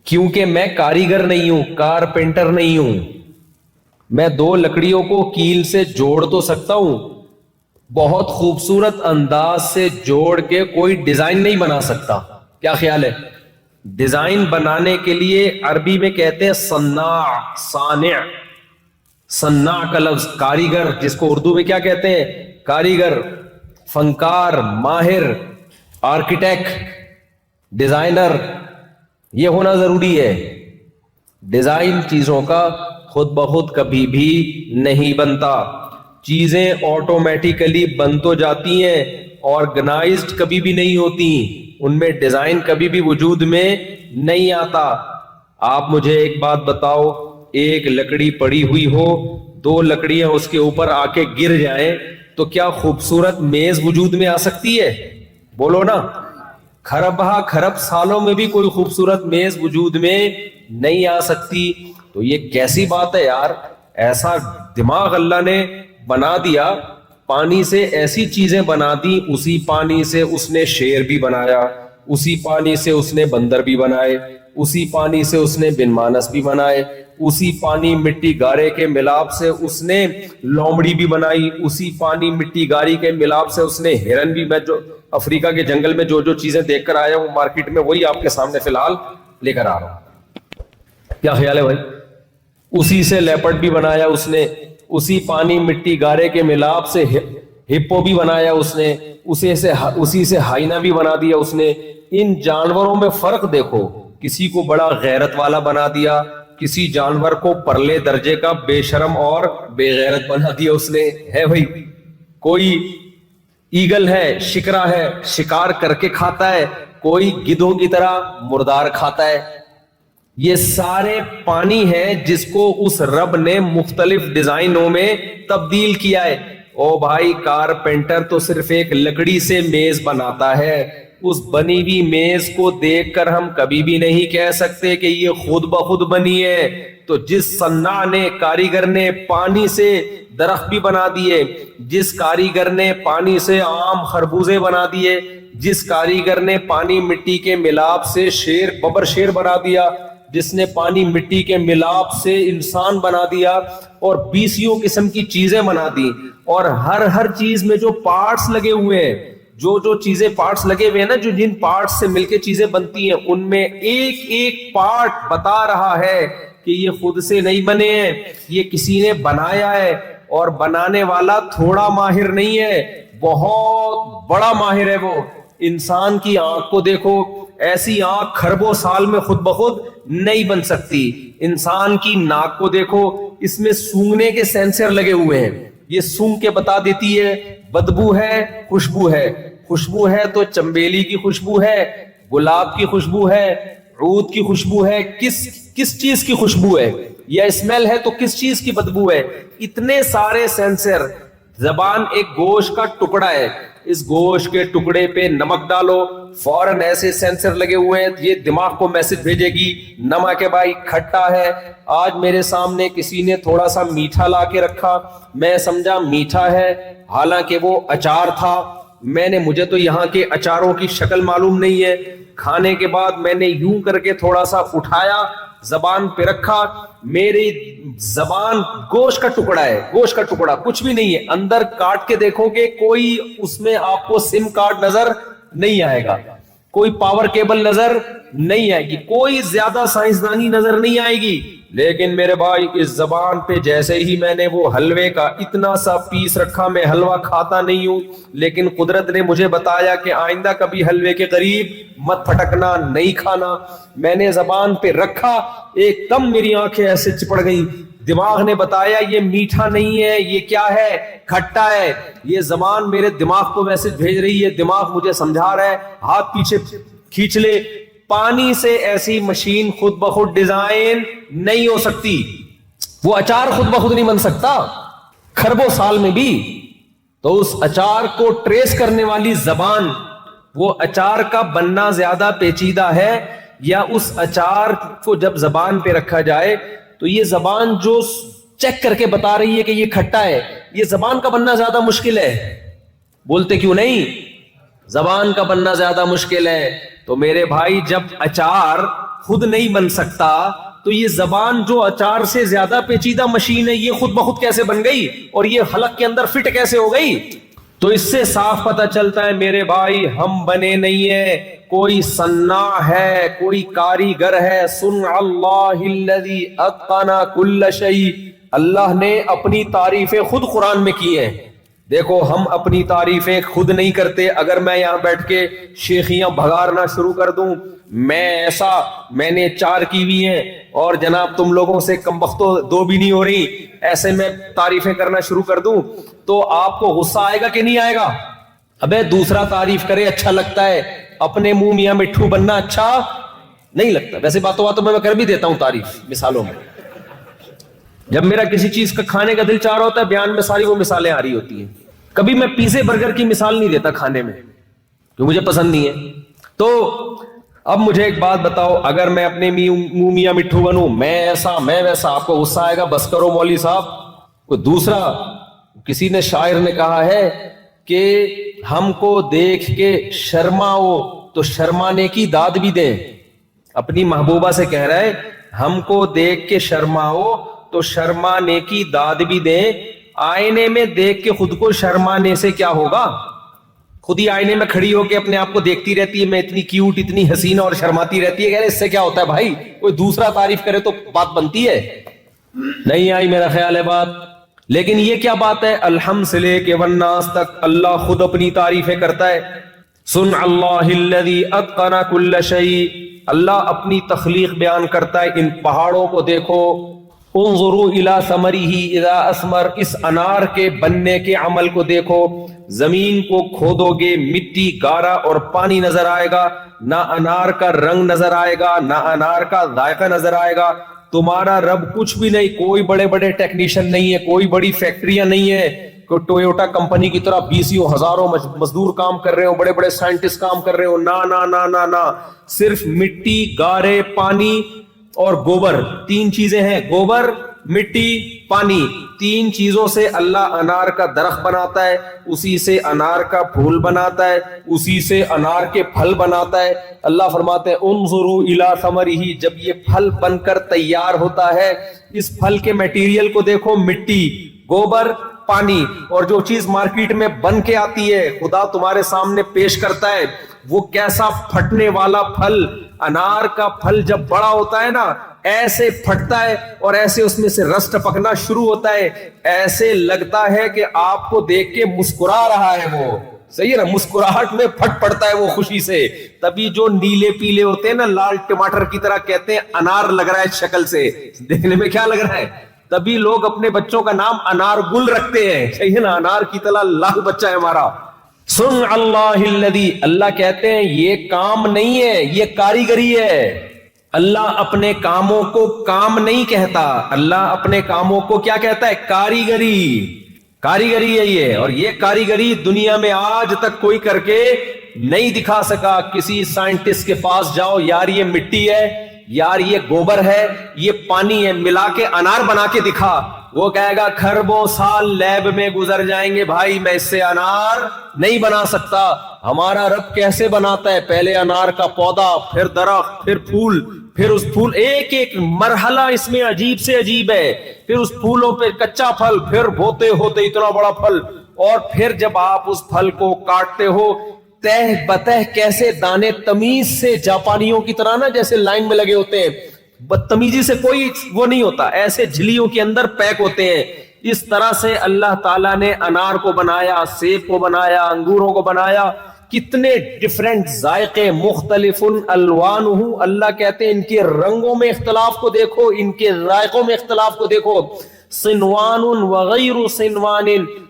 کیونکہ میں کاریگر نہیں ہوں، کارپینٹر نہیں ہوں۔ میں دو لکڑیوں کو کیل سے جوڑ تو سکتا ہوں، بہت خوبصورت انداز سے جوڑ کے کوئی ڈیزائن نہیں بنا سکتا۔ کیا خیال ہے؟ ڈیزائن بنانے کے لیے عربی میں کہتے ہیں صناع، صانع، صناع کا لفظ، کاریگر جس کو اردو میں کیا کہتے ہیں؟ کاریگر، فنکار، ماہر، آرکیٹیکٹ، ڈیزائنر، یہ ہونا ضروری ہے۔ ڈیزائن چیزوں کا خود بخود کبھی بھی نہیں بنتا، چیزیں آٹومیٹیکلی بن تو جاتی ہیں، آرگنائزڈ کبھی بھی نہیں ہوتی، ان میں ڈیزائن کبھی بھی وجود میں نہیں آتا۔ آپ مجھے ایک بات بتاؤ، ایک لکڑی پڑی ہوئی ہو، دو لکڑیاں اس کے اوپر آ کے گر جائیں تو کیا خوبصورت میز وجود میں آ سکتی ہے؟ بولو نا، کھربہ کھرب سالوں میں بھی کوئی خوبصورت میز وجود میں نہیں آ سکتی۔ تو یہ کیسی بات ہے یار، ایسا دماغ اللہ نے بنا دیا، پانی سے ایسی چیزیں بنا دی، اسی پانی سے اس نے شیر بھی بنایا، اسی پانی سے اس نے بندر بھی بنائے، اسی پانی سے اس نے بن مانس بھی بنائے، اسی پانی مٹی گارے کے ملاپ سے اس نے لومڑی بھی بنائی، اسی پانی مٹی گاری کے ملاپ سے اس نے ہرن بھی۔ میں جو افریقہ کے جنگل میں جو چیزیں دیکھ کر آیا ہوں مارکیٹ میں، وہی آپ کے سامنے فی الحال لے کر آ رہا ہوں۔ کیا خیال ہے بھائی؟ اسی سے لیپرڈ بھی بنایا اس نے، اسی پانی مٹی گارے کے ملاپ سے ہپو بھی بنایا اس نے، اسی سے ہائینا بھی بنا دیا اس نے۔ ان جانوروں میں فرق دیکھو، کسی کو بڑا غیرت والا بنا دیا، کسی جانور کو پرلے درجے کا بے شرم اور بے غیرت بنا دیا اس نے، ہے بھائی؟ کوئی ایگل ہے، شکرا ہے، شکار کر کے کھاتا ہے، کوئی گدھوں کی طرح مردار کھاتا ہے۔ یہ سارے پانی ہے جس کو اس رب نے مختلف ڈیزائنوں میں تبدیل کیا ہے۔ او بھائی، کارپینٹر تو صرف ایک لکڑی سے میز بناتا ہے، اس بنی ہوئی میز کو دیکھ کر ہم کبھی بھی نہیں کہہ سکتے کہ یہ خود بخود بنی ہے۔ تو جس صناع نے، کاریگر نے پانی سے درخت بھی بنا دیے، جس کاریگر نے پانی سے آم خربوزے بنا دیے، جس کاریگر نے پانی مٹی کے ملاپ سے شیر، ببر شیر بنا دیا، جس نے پانی مٹی کے ملاپ سے انسان بنا دیا، اور 20 قسم کی چیزیں بنا دی، اور ہر چیز میں جو پارٹس لگے ہوئے ہیں، جو چیزیں پارٹس لگے ہوئے ہیں نا، جو جن پارٹس سے مل کے چیزیں بنتی ہیں، ان میں ایک ایک پارٹ بتا رہا ہے کہ یہ خود سے نہیں بنے ہیں، یہ کسی نے بنایا ہے، اور بنانے والا تھوڑا ماہر نہیں ہے، بہت بڑا ماہر ہے وہ۔ انسان کی آنکھ کو دیکھو، ایسی آنکھ کھربوں سال میں خود بخود نہیں بن سکتی۔ انسان کی ناک کو دیکھو، اس میں سونگنے کے سینسر لگے ہوئے ہیں، یہ سونگ کے بتا دیتی ہے بدبو ہے، خوشبو ہے، خوشبو ہے تو چنبیلی کی خوشبو ہے، گلاب کی خوشبو ہے، عود کی خوشبو ہے، کس چیز کی خوشبو ہے، یا اسمیل ہے تو کس چیز کی بدبو ہے۔ اتنے سارے سینسر۔ زبان ایک گوشت کا ٹکڑا ہے، اس گوشت کے ٹکڑے پہ نمک ڈالو، فوراً ایسے سینسر لگے ہوئے ہیں، یہ دماغ کو میسج بھیجے گی نمک ہے بھائی، کھٹا ہے۔ آج میرے سامنے کسی نے تھوڑا سا میٹھا لا کے رکھا، میں سمجھا میٹھا ہے، حالانکہ وہ اچار تھا۔ مجھے تو یہاں کے اچاروں کی شکل معلوم نہیں ہے، کھانے کے بعد میں نے یوں کر کے تھوڑا سا اٹھایا زبان پہ رکھا. میری زبان گوشت کا ٹکڑا ہے, گوشت کا ٹکڑا, کچھ بھی نہیں ہے. اندر کاٹ کے دیکھو گے کوئی اس میں آپ کو سم کارڈ نظر نہیں آئے گا, کوئی پاور کیبل نظر نہیں آئے گی, کوئی زیادہ سائنسدانی نظر نہیں آئے گی. لیکن میرے بھائی اس زبان پہ جیسے ہی میں نے وہ حلوے کا اتنا سا پیس رکھا, میں حلوہ کھاتا نہیں ہوں, لیکن قدرت نے مجھے بتایا کہ آئندہ کبھی حلوے کے قریب مت پھٹکنا, نہیں کھانا. میں نے زبان پہ رکھا, ایک دم میری آنکھیں ایسے چپڑ گئیں. دماغ نے بتایا یہ میٹھا نہیں ہے, یہ کیا ہے, کھٹا ہے. یہ زبان میرے دماغ کو میسج بھیج رہی ہے, دماغ مجھے سمجھا رہا ہے ہاتھ پیچھے کھینچ لے. پانی سے ایسی مشین خود بخود ڈیزائن نہیں ہو سکتی, وہ اچار خود بخود نہیں بن سکتا خربوں سال میں بھی. تو اس اچار کو ٹریس کرنے والی زبان, وہ اچار کا بننا زیادہ پیچیدہ ہے یا اس اچار کو جب زبان پہ رکھا جائے تو یہ زبان جو چیک کر کے بتا رہی ہے کہ یہ کھٹا ہے, یہ زبان کا بننا زیادہ مشکل ہے. بولتے کیوں نہیں, زبان کا بننا زیادہ مشکل ہے. تو میرے بھائی جب اچار خود نہیں بن سکتا تو یہ زبان جو اچار سے زیادہ پیچیدہ مشین ہے یہ خود بخود کیسے بن گئی اور یہ حلق کے اندر فٹ کیسے ہو گئی؟ تو اس سے صاف پتہ چلتا ہے میرے بھائی ہم بنے نہیں ہیں, کوئی صناع ہے, کوئی کاریگر ہے. صنع اللہ الذی اتقن کل شیء, اللہ نے اپنی تعریفیں خود قرآن میں کی ہیں. دیکھو ہم اپنی تعریفیں خود نہیں کرتے. اگر میں یہاں بیٹھ کے شیخیاں بھگارنا شروع کر دوں, میں ایسا, میں نے 4 کی ہوئی ہیں اور جناب تم لوگوں سے کم بختوں 2 بھی نہیں ہو رہی, ایسے میں تعریفیں کرنا شروع کر دوں تو آپ کو غصہ آئے گا کہ نہیں آئے گا؟ ابے دوسرا تعریف کرے اچھا لگتا ہے, اپنے منہ میاں مٹھو بننا اچھا نہیں لگتا. ویسے باتوں باتوں میں کر بھی دیتا ہوں تعریف مثالوں میں. جب میرا کسی چیز کا کھانے کا دل چاہ رہا ہوتا ہے بیان میں ساری وہ مثالیں آ رہی ہوتی ہیں. کبھی میں پیزے برگر کی مثال نہیں دیتا کھانے میں کیونکہ مجھے پسند نہیں ہے. تو اب مجھے ایک بات بتاؤ, اگر میں اپنے منہ میاں مٹھو بنوں, میں ایسا میں ویسا, آپ کو غصہ آئے گا؟ بس کرو مولوی صاحب. کوئی دوسرا, کسی نے شاعر نے کہا ہے کہ ہم کو دیکھ کے شرماؤ تو شرمانے کی داد بھی دیں. اپنی محبوبہ سے کہہ رہا ہے ہم کو دیکھ کے شرماؤ تو شرمانے کی داد بھی دیں. آئینے میں دیکھ کے خود کو شرمانے سے کیا ہوگا؟ خود ہی آئینے میں کھڑی ہو کے اپنے آپ کو دیکھتی رہتی ہے, میں اتنی کیوٹ, اتنی حسین, اور شرماتی رہتی ہے. اس سے کیا ہوتا ہے بھائی؟ کوئی دوسرا تعریف کرے تو بات بنتی ہے. نہیں آئی میرا خیال ہے بات. لیکن یہ کیا بات ہے, الحمد سے لے کے والناس تک اللہ خود اپنی تعریفیں کرتا ہے. صنع اللہ الذی اتقن کل شیء, اللہ اپنی تخلیق بیان کرتا ہے. ان پہاڑوں کو دیکھو, انظروا الی ثمرہ اذا اثمر, اس انار کے بننے کے عمل کو دیکھو. زمین کو کھودو گے, مٹی, گارا اور پانی نظر آئے گا, نہ انار کا رنگ نظر آئے گا, نہ انار کا ذائقہ نظر آئے گا. تمہارا رب کچھ بھی نہیں, کوئی بڑے بڑے ٹیکنیشین نہیں ہے, کوئی بڑی فیکٹریاں نہیں ہے, کوئی ٹویوٹا کمپنی کی طرح 20 ہزاروں مزدور کام کر رہے ہو, بڑے بڑے سائنٹسٹ کام کر رہے ہو. نا نا نا نا نا, صرف مٹی, گارے, پانی اور گوبر, 3 چیزیں ہیں. گوبر, مٹی, پانی, 3 چیزوں سے اللہ انار کا درخت بناتا ہے, اسی سے انار کا پھول بناتا ہے, اسی سے انار کے پھل بناتا ہے. اللہ فرماتے ہیں انظروا الی ثمرہ, جب یہ پھل بن کر تیار ہوتا ہے, اس پھل کے میٹیریل کو دیکھو, مٹی, گوبر, پانی, اور جو چیز مارکیٹ میں بن کے آتی ہے خدا تمہارے سامنے پیش کرتا ہے, وہ کیسا پھٹنے والا پھل. انار کا پھل جب بڑا ہوتا ہے نا, ایسے پھٹتا ہے اور ایسے اس میں سے رس ٹپکنا شروع ہوتا ہے, ایسے لگتا ہے کہ آپ کو دیکھ کے مسکرا رہا ہے وہ. صحیح ہے نا, مسکراہٹ میں پھٹ پڑتا ہے وہ خوشی سے. تبھی جو نیلے پیلے ہوتے ہیں نا, لال ٹماٹر کی طرح, کہتے ہیں انار لگ رہا ہے شکل سے, دیکھنے میں کیا لگ رہا ہے. تبھی لوگ اپنے بچوں کا نام انار گل رکھتے ہیں. صحیح ہے نا, انار کی طرح لال بچہ ہے ہمارا. صنع اللہ الذی, اللہ کہتے ہیں یہ کام نہیں ہے, یہ کاریگری ہے. اللہ اپنے کاموں کو کام نہیں کہتا, اللہ اپنے کاموں کو کیا کہتا ہے؟ کاریگری. کاریگری ہے یہ, اور یہ کاریگری دنیا میں آج تک کوئی کر کے نہیں دکھا سکا. کسی سائنٹسٹ کے پاس جاؤ, یار یہ مٹی ہے, یار یہ گوبر ہے, یہ پانی ہے, ملا کے انار بنا کے دکھا. وہ کہے گا کھربوں سال لیب میں گزر جائیں گے بھائی, میں اس سے انار نہیں بنا سکتا. ہمارا رب کیسے بناتا ہے؟ پہلے انار کا پودا, پھر درخت, پھر پھول, پھر اس پھول ایک ایک مرحلہ اس میں عجیب سے عجیب ہے. پھر اس پھولوں پہ کچا پھل، پھر ہوتے ہوتے اتنا بڑا پھل، اور پھر جب آپ اس پھل کو کاٹتے ہو تہ بتہ کیسے دانے تمیز سے جاپانیوں کی طرح نا جیسے لائن میں لگے ہوتے ہیں، بدتمیزی سے کوئی وہ نہیں ہوتا، ایسے جھلیوں کے اندر پیک ہوتے ہیں. اس طرح سے اللہ تعالیٰ نے انار کو بنایا، سیب کو بنایا، انگوروں کو بنایا. کتنے ڈفرینٹ ذائقے، مختلف الوانہ. اللہ کہتے ہیں ان کے رنگوں میں اختلاف کو دیکھو، ان کے ذائقوں میں اختلاف کو دیکھو. صنوان وغیر صنوان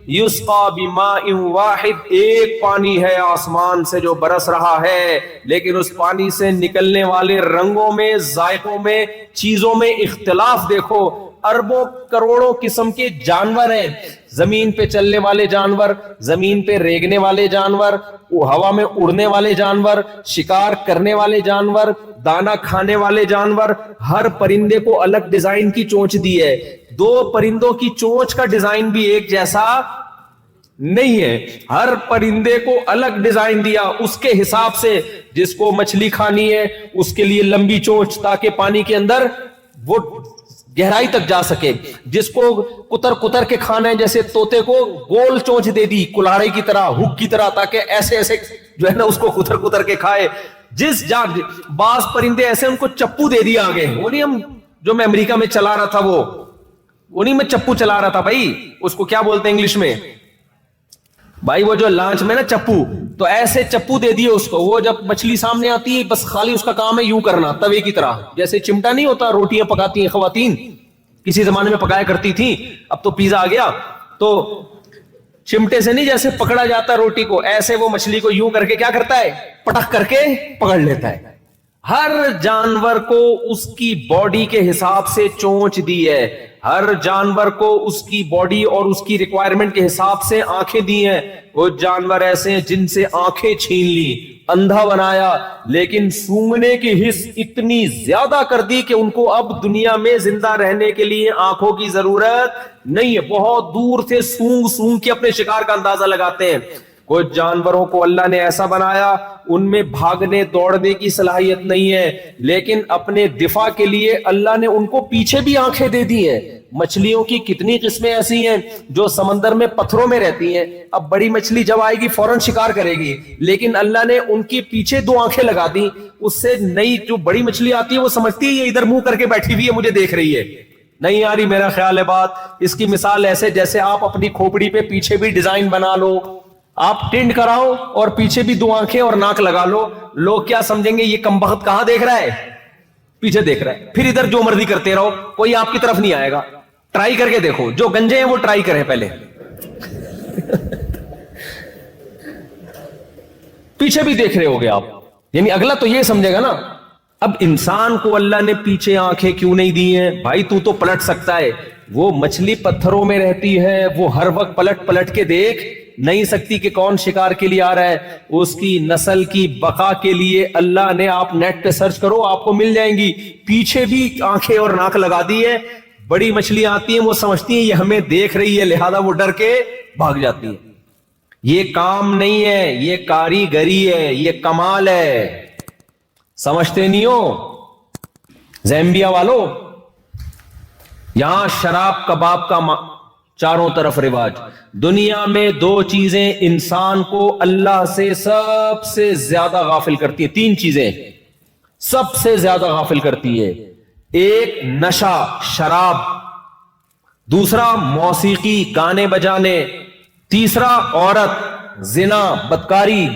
یسقا بماء واحد. ایک پانی ہے آسمان سے جو برس رہا ہے، لیکن اس پانی سے نکلنے والے رنگوں میں، ذائقوں میں، چیزوں میں اختلاف دیکھو. اربوں کروڑوں قسم کے جانور ہیں، زمین پہ چلنے والے جانور، زمین پہ ریگنے والے جانور، ہوا میں اڑنے والے جانور، شکار کرنے والے جانور، دانا کھانے والے جانور. ہر پرندے کو الگ ڈیزائن کی چونچ دی ہے. دو پرندوں کی چونچ کا ڈیزائن بھی ایک جیسا نہیں ہے، ہر پرندے کو الگ ڈیزائن دیا اس کے حساب سے. جس کو مچھلی کھانی ہے اس کے لیے لمبی چونچ تاکہ پانی کے اندر وہ گہرائی تک جا سکے. جس کو کتر کتر کے کھانا ہے جیسے طوطے کو گول چونچ دے دی کلاڑے کی طرح، ہک کی طرح، تاکہ ایسے ایسے جو ہے نا اس کو کتر کتر کے کھائے. بعض پرندے ایسے ان کو چپو دے دیا آگے. وہ نہیں ہم جو میں امریکہ میں چلا رہا تھا وہ نہیں میں چپو چلا رہا تھا بھائی، اس کو کیا بولتے ہیں انگلش میں بھائی، وہ جو لانچ میں نا چپو، تو ایسے چپو دے دیے اس کو. وہ جب مچھلی سامنے آتی ہے بس خالی اس کا کام ہے یوں کرنا توے کی طرح، جیسے چمٹا نہیں ہوتا روٹیاں پکاتی ہیں خواتین، کسی زمانے میں پکایا کرتی تھی، اب تو پیزا آ گیا. تو چمٹے سے نہیں جیسے پکڑا جاتا روٹی کو، ایسے وہ مچھلی کو یوں کر کے کیا کرتا ہے، پٹک کر کے پکڑ لیتا ہے. ہر جانور کو اس کی باڈی کے حساب سے چونچ دی ہے، ہر جانور کو اس کی باڈی اور اس کی ریکوائرمنٹ کے حساب سے آنکھیں دی ہیں. وہ جانور ایسے ہیں جن سے آنکھیں چھین لی، اندھا بنایا، لیکن سونگنے کی حس اتنی زیادہ کر دی کہ ان کو اب دنیا میں زندہ رہنے کے لیے آنکھوں کی ضرورت نہیں ہے. بہت دور سے سونگ سونگ کے اپنے شکار کا اندازہ لگاتے ہیں. کچھ جانوروں کو اللہ نے ایسا بنایا ان میں بھاگنے دوڑنے کی صلاحیت نہیں ہے، لیکن اپنے دفاع کے لیے اللہ نے ان کو پیچھے بھی آنکھیں دے دی ہیں. مچھلیوں کی کتنی قسمیں ایسی ہیں جو سمندر میں پتھروں میں رہتی ہیں. اب بڑی مچھلی جب آئے گی فوراً شکار کرے گی، لیکن اللہ نے ان کی پیچھے دو آنکھیں لگا دی. اس سے نئی جو بڑی مچھلی آتی ہے وہ سمجھتی ہے یہ ادھر منہ کر کے بیٹھی ہوئی ہے مجھے دیکھ رہی ہے. نہیں آ رہی میرا خیال ہے بات. اس کی مثال ایسے جیسے آپ اپنی کھوپڑی پہ پیچھے بھی ڈیزائن بنا لو، آپ ٹنڈ کراؤ اور پیچھے بھی دو آنکھیں اور ناک لگا لو، لوگ کیا سمجھیں گے یہ کمبخت کہاں دیکھ رہا ہے، پیچھے دیکھ رہا ہے. پھر ادھر جو مرضی کرتے رہو، کوئی آپ کی طرف نہیں آئے گا. ٹرائی کر کے دیکھو، جو گنجے ہیں وہ ٹرائی کریں پہلے. پیچھے بھی دیکھ رہے ہوگے آپ، یعنی اگلا تو یہ سمجھے گا نا. اب انسان کو اللہ نے پیچھے آنکھیں کیوں نہیں دی ہیں؟ بھائی تو پلٹ سکتا ہے. وہ مچھلی پتھروں میں رہتی ہے، وہ ہر وقت پلٹ پلٹ کے دیکھ نہیں سکتی کہ کون شکار کے لیے آ رہا ہے. اس کی نسل کی بقا کے لیے اللہ نے، آپ نیٹ پہ سرچ کرو آپ کو مل جائیں گی، پیچھے بھی آنکھیں اور ناک لگا دی ہے. بڑی مچھلیاں آتی ہیں وہ سمجھتی ہیں یہ ہمیں دیکھ رہی ہے، لہذا وہ ڈر کے بھاگ جاتی ہیں. یہ کام نہیں ہے، یہ کاریگری ہے، یہ کمال ہے. سمجھتے نہیں ہو؟ زیمبیا والو، یہاں شراب کباب کا چاروں طرف رواج. دنیا میں دو چیزیں انسان کو اللہ سے سب سے زیادہ غافل کرتی ہیں. تین چیزیں سب سے زیادہ غافل کرتی ہے. ایک نشہ شراب، دوسرا موسیقی گانے بجانے، تیسرا عورت زنا بدکاری.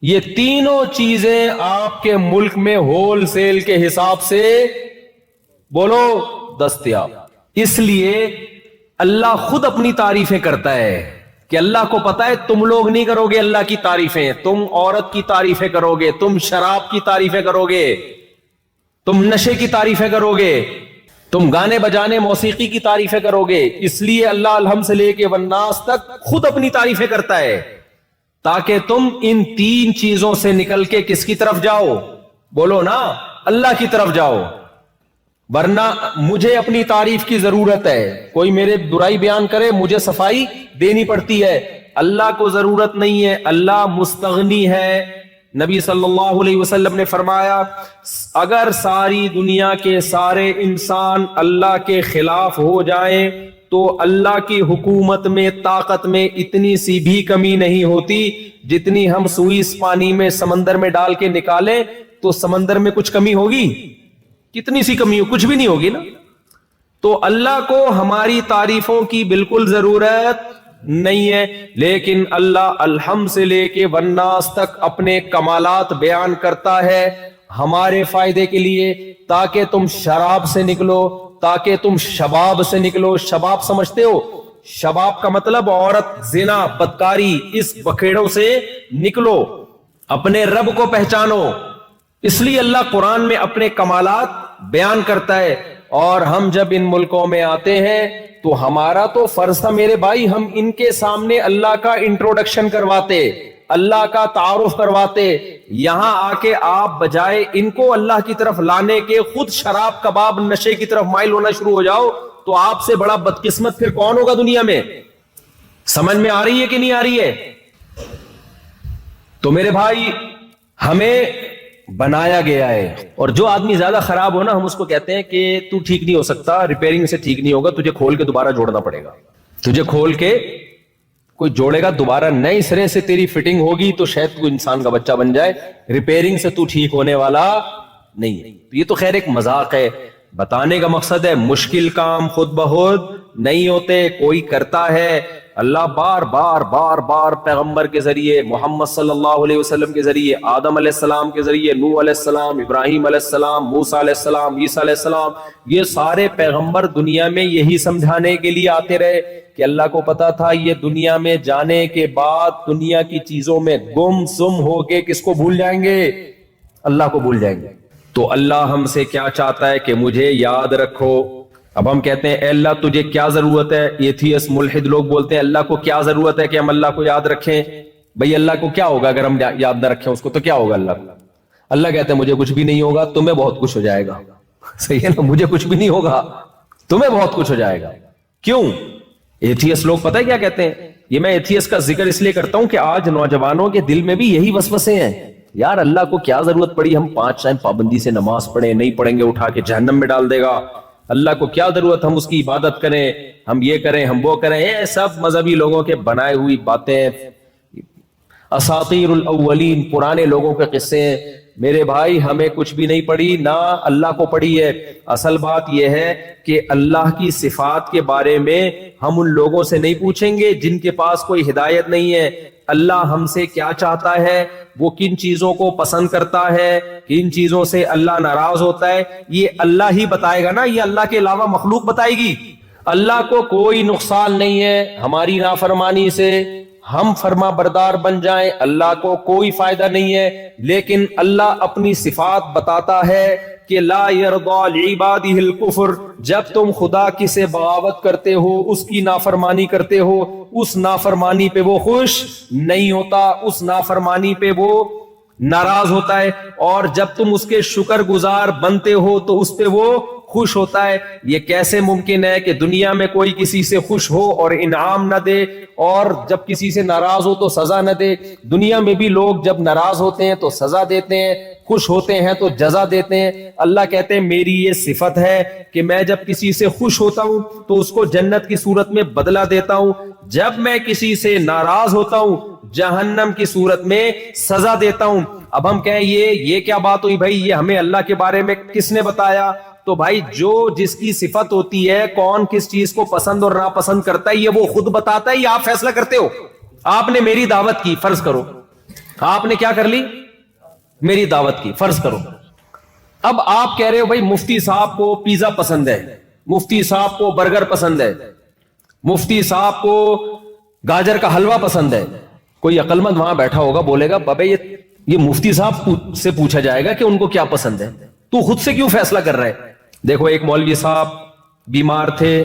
یہ تینوں چیزیں آپ کے ملک میں ہول سیل کے حساب سے بولو دستیاب. اس لیے اللہ خود اپنی تعریفیں کرتا ہے کہ اللہ کو پتا ہے تم لوگ نہیں کرو گے اللہ کی تعریفیں، تم عورت کی تعریفیں کرو گے، تم شراب کی تعریفیں کرو گے، تم نشے کی تعریفیں کرو گے، تم گانے بجانے موسیقی کی تعریفیں کرو گے. اس لیے اللہ الحمد سے لے کے والناس تک خود اپنی تعریفیں کرتا ہے تاکہ تم ان تین چیزوں سے نکل کے کس کی طرف جاؤ؟ بولو نا، اللہ کی طرف جاؤ. ورنہ مجھے اپنی تعریف کی ضرورت ہے، کوئی میرے برائی بیان کرے مجھے صفائی دینی پڑتی ہے. اللہ کو ضرورت نہیں ہے، اللہ مستغنی ہے. نبی صلی اللہ علیہ وسلم نے فرمایا اگر ساری دنیا کے سارے انسان اللہ کے خلاف ہو جائیں تو اللہ کی حکومت میں طاقت میں اتنی سی بھی کمی نہیں ہوتی جتنی ہم سوئی اس پانی میں سمندر میں ڈال کے نکالیں تو سمندر میں کچھ کمی ہوگی؟ کتنی سی کمی ہو؟ کچھ بھی نہیں ہوگی نا. تو اللہ کو ہماری تعریفوں کی بالکل ضرورت نہیں ہے، لیکن اللہ الحمد سے لے کے والناس تک اپنے کمالات بیان کرتا ہے ہمارے فائدے کے لیے، تاکہ تم شراب سے نکلو، تاکہ تم شباب سے نکلو. شباب سمجھتے ہو؟ شباب کا مطلب عورت، زنا، بدکاری، اس بکھیڑوں سے نکلو، اپنے رب کو پہچانو. اس لیے اللہ قرآن میں اپنے کمالات بیان کرتا ہے. اور ہم جب ان ملکوں میں آتے ہیں تو ہمارا تو فرض تھا میرے بھائی، ہم ان کے سامنے اللہ کا انٹروڈکشن کرواتے، اللہ کا تعارف کرواتے. یہاں آ کے آپ بجائے ان کو اللہ کی طرف لانے کے خود شراب کباب نشے کی طرف مائل ہونا شروع ہو جاؤ تو آپ سے بڑا بدقسمت پھر کون ہوگا دنیا میں؟ سمجھ میں آ رہی ہے کہ نہیں آ رہی ہے؟ تو میرے بھائی ہمیں بنایا گیا ہے، اور جو آدمی زیادہ خراب ہو نا ہم اس کو کہتے ہیں کہ تو ٹھیک نہیں ہو سکتا، ریپیئرنگ سے ٹھیک نہیں ہوگا، تجھے کھول کے دوبارہ جوڑنا پڑے گا. تجھے کھول کے کوئی جوڑے گا دوبارہ، نئے سرے سے تیری فٹنگ ہوگی تو شاید تو انسان کا بچہ بن جائے. ریپیئرنگ سے تو ٹھیک ہونے والا نہیں ہے. یہ تو خیر ایک مذاق ہے. بتانے کا مقصد ہے مشکل کام خود بخود نہیں ہوتے، کوئی کرتا ہے. اللہ بار بار بار بار پیغمبر کے ذریعے، محمد صلی اللہ علیہ وسلم کے ذریعے، آدم علیہ السلام کے ذریعے، نوح علیہ السلام، ابراہیم علیہ السلام، موسیٰ علیہ السلام، عیسیٰ علیہ السلام، یہ سارے پیغمبر دنیا میں یہی سمجھانے کے لیے آتے رہے کہ اللہ کو پتا تھا یہ دنیا میں جانے کے بعد دنیا کی چیزوں میں گم سم ہو کے کس کو بھول جائیں گے؟ اللہ کو بھول جائیں گے. تو اللہ ہم سے کیا چاہتا ہے کہ مجھے یاد رکھو. اب ہم کہتے ہیں اے اللہ تجھے کیا ضرورت ہے؟ ایتھیس ملحد لوگ بولتے ہیں اللہ کو کیا ضرورت ہے کہ ہم اللہ کو یاد رکھیں؟ بھئی اللہ کو کیا ہوگا اگر ہم یاد نہ رکھیں اس کو؟ تو کیا ہوگا اللہ کو؟ اللہ کہتے ہیں مجھے کچھ بھی نہیں ہوگا، تمہیں بہت کچھ ہو جائے گا. صحیح ہے نا؟ مجھے کچھ بھی نہیں ہوگا، تمہیں بہت کچھ ہو جائے گا. کیوں؟ ایتھیس لوگ پتہ ہے کیا کہتے ہیں؟ یہ میں ایتھیس کا ذکر اس لیے کرتا ہوں کہ آج نوجوانوں کے دل میں بھی یہی وسوسے ہیں. یار اللہ کو کیا ضرورت پڑی ہم 5 ٹائم پابندی سے نماز پڑھیں، نہیں پڑھیں گے اٹھا کے جہنم میں ڈال دے گا. اللہ کو کیا ضرورت ہم اس کی عبادت کریں، ہم یہ کریں ہم وہ کریں. یہ سب مذہبی لوگوں کے بنائے ہوئی باتیں، اساطیر الاولین، پرانے لوگوں کے قصے ہیں. میرے بھائی ہمیں کچھ بھی نہیں پڑی، نہ اللہ کو پڑی ہے. اصل بات یہ ہے کہ اللہ کی صفات کے بارے میں ہم ان لوگوں سے نہیں پوچھیں گے جن کے پاس کوئی ہدایت نہیں ہے. اللہ ہم سے کیا چاہتا ہے، وہ کن چیزوں کو پسند کرتا ہے، کن چیزوں سے اللہ ناراض ہوتا ہے، یہ اللہ ہی بتائے گا نا. یہ اللہ کے علاوہ مخلوق بتائے گی؟ اللہ کو کوئی نقصان نہیں ہے ہماری نافرمانی سے. ہم فرما بردار بن جائیں اللہ کو کوئی فائدہ نہیں ہے. لیکن اللہ اپنی صفات بتاتا ہے کہ لا یرضی لعبادہ الکفر. جب تم خدا کی سے بغاوت کرتے ہو، اس کی نافرمانی کرتے ہو، اس نافرمانی پہ وہ خوش نہیں ہوتا، اس نافرمانی پہ وہ ناراض ہوتا ہے. اور جب تم اس کے شکر گزار بنتے ہو تو اس پہ وہ خوش ہوتا ہے. یہ کیسے ممکن ہے کہ دنیا میں کوئی کسی سے خوش ہو اور انعام نہ دے، اور جب کسی سے ناراض ہو تو سزا نہ دے؟ دنیا میں بھی لوگ جب ناراض ہوتے ہیں تو سزا دیتے ہیں، خوش ہوتے ہیں تو جزا دیتے ہیں. اللہ کہتے ہیں میری یہ صفت ہے کہ میں جب کسی سے خوش ہوتا ہوں تو اس کو جنت کی صورت میں بدلہ دیتا ہوں، جب میں کسی سے ناراض ہوتا ہوں جہنم کی صورت میں سزا دیتا ہوں. اب ہم کہیں یہ کیا بات ہوئی بھائی، یہ ہمیں اللہ کے بارے میں کس نے بتایا؟ تو بھائی جو جس کی صفت ہوتی ہے، کون کس چیز کو پسند اور ناپسند کرتا ہے، یہ وہ خود بتاتا ہے یا آپ فیصلہ کرتے ہو؟ آپ نے میری دعوت کی، فرض کرو آپ نے کیا کر لی، میری دعوت کی، فرض کرو. اب آپ کہہ رہے ہو بھائی مفتی صاحب کو پیزا پسند ہے، مفتی صاحب کو برگر پسند ہے، مفتی صاحب کو گاجر کا حلوہ پسند ہے. کوئی عقل مند وہاں بیٹھا ہوگا بولے گا بابے یہ مفتی صاحب سے پوچھا جائے گا کہ ان کو کیا پسند ہے، تو خود سے کیوں فیصلہ کر رہا ہے؟ دیکھو ایک مولوی صاحب بیمار تھے،